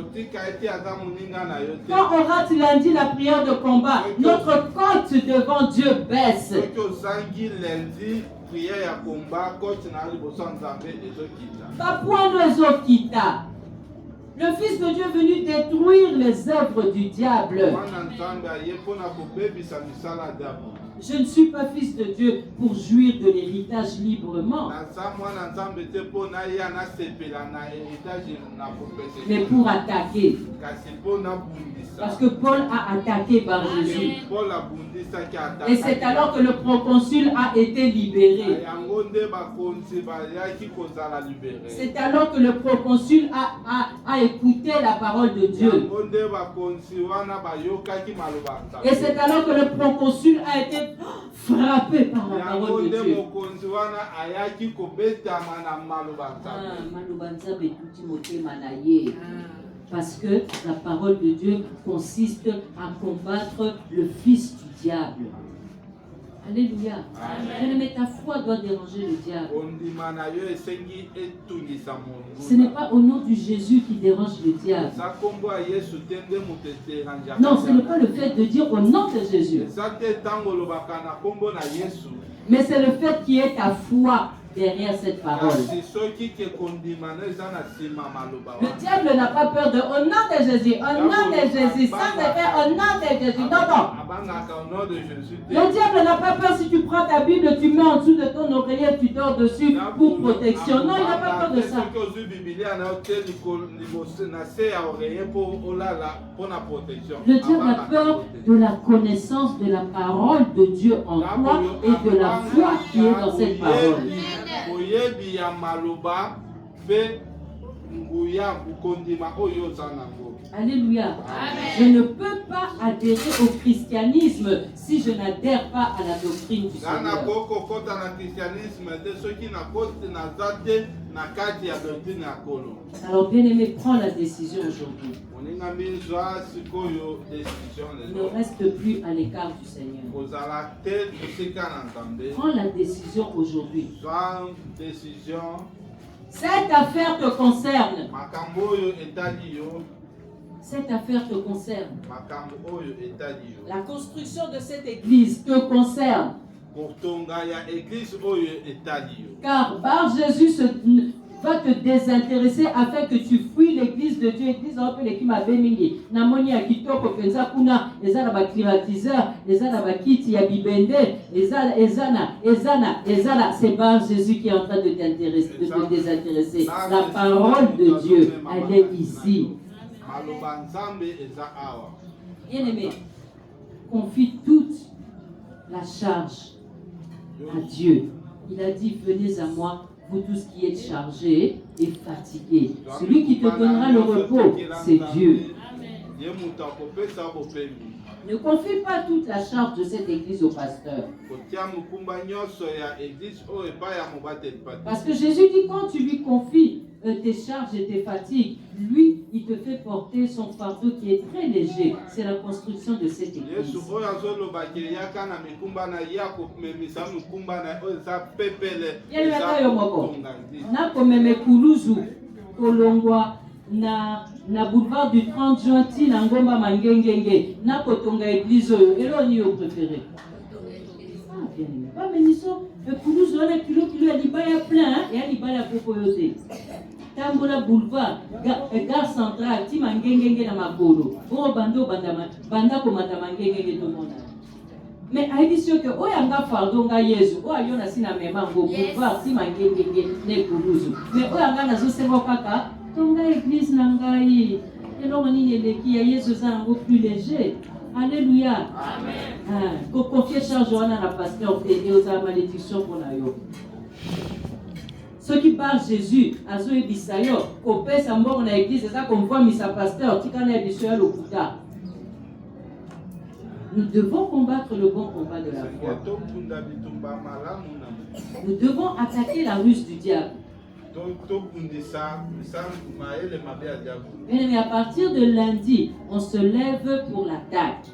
Quand on rate lundi la prière de combat, notre cote devant Dieu baisse. Le Fils de Dieu est venu détruire les œuvres du diable. Je ne suis pas fils de Dieu pour jouir de l'héritage librement, mais pour attaquer. Parce que Paul a attaqué par Jésus. Et c'est alors que le proconsul a été libéré. C'est alors que le proconsul a écouté la parole de Dieu. Et c'est alors que le proconsul a été frappé par la parole de Dieu. Parce que la parole de Dieu consiste à combattre le fils du diable. Alléluia. Mais ta foi doit déranger le diable. Ce n'est pas au nom du Jésus qui dérange le diable. Non, ce n'est pas le fait de dire au nom de Jésus. Mais c'est le fait qu'il y ait ta foi derrière cette parole. Le diable n'a pas peur de au nom de Jésus, au nom de Jésus, sans effet, au nom de Jésus. Non, non. Le diable n'a pas peur si tu prends ta Bible, tu mets en dessous de ton oreiller, tu dors dessus pour protection. Non, il n'a pas peur de ça. Le diable a peur de la connaissance de la parole de Dieu en toi et de la foi qui est dans cette parole. Alléluia. Je ne peux pas adhérer au christianisme si je n'adhère pas à la doctrine du Seigneur. na kati ya doctrine ya kolo. Alors, bien-aimé, prends la décision aujourd'hui. Moninga mbinzwa sikoyo décision Ne lelo. reste plus à l'écart du Seigneur. Kozala te tosika na Nzambe. Prends la décision aujourd'hui. Zwa décision Cette affaire te concerne. makambo oyo etali yo. Cette affaire te concerne. Makambo oyo etali yo. La construction de cette église te concerne. Kotonga ya église oyo etali yo. Car par Jésus va te désintéresser afin que tu fuis l'église de Dieu. Église en fait l'équipe à Bemingi. Namoni ya kitoko penza kuna eza na ba climatiseur, eza na ba kiti ya bibende, ezana. C'est par Jésus qui est en train de t'intéresser, de te désintéresser. La parole de Dieu, elle est ici. Maloba Nzambe eza awa. Bien-aimé, confie toute la charge à Dieu. Il a dit, venez à moi, vous tous qui êtes chargés et fatigués. Celui qui te donnera le repos, c'est Dieu. Ye mutu akopesa bopemi. Ne confie pas toute la charge de cette église au pasteur. Kotia mokumba nyonso ya église oyo epai ya mobateli pati. Parce que Jésus dit, quand tu lui confies tes charges et tes fatigues, lui, il te fait porter son fardeau qui est très léger. C'est la construction de cette église. Yesu oyo azolobaki yaka na mikumba na ye akomemisa mikumba na oyo eza pepele. Yeleka yo moko. Na komeme kuluzu kolongwa na boulevard du 30 juin ti na ngomba mangengenge na kotonga église oyo eloni yo préféré. Ah bien aimé. Ba meniso kuluzu wana kilo ya libaya plein ya libaya poko yo te. Tambola boulevard gare centrale ti mangengenge na makolo. Bo bando banda komata mangengenge to mona. Mais ayebi que oyanga fardo nga Yesu oyo na sina mema ngo boulevard ti mangengenge ne kuluzu. Mais oyanga nazo sengo kaka tonga église na ngai elongo nini eleki ya Yesu eza yango plus léger. Alléluia. Amen. Ko confier charge wana na pasteur et aux malédiction pour na yo. Ceux qui parlent Jésus, azo ebisa yo, kopesa mbongo na église eza komvoa misa pasteur tika na ebiso ya lokuta. Nous devons combattre le bon combat de la foi. Nous devons attaquer la ruse du diable. Mais à partir de lundi, on se lève pour l'attaque.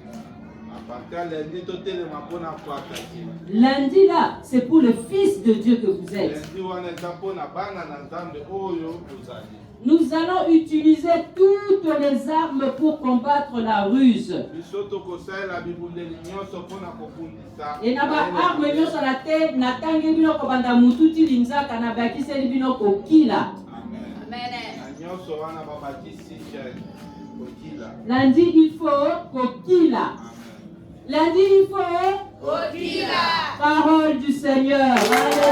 Lundi là, c'est pour le Fils de Dieu que vous êtes. Nous allons utiliser toutes les armes pour combattre la ruse. Et na ba arme nyoso na te na tangi bino ko banda mututi linzaka na bakiseli bino ko kila. Amen. Lundi il faut kokila. Lundi il faut kokila. Parole du Seigneur. Alléluia.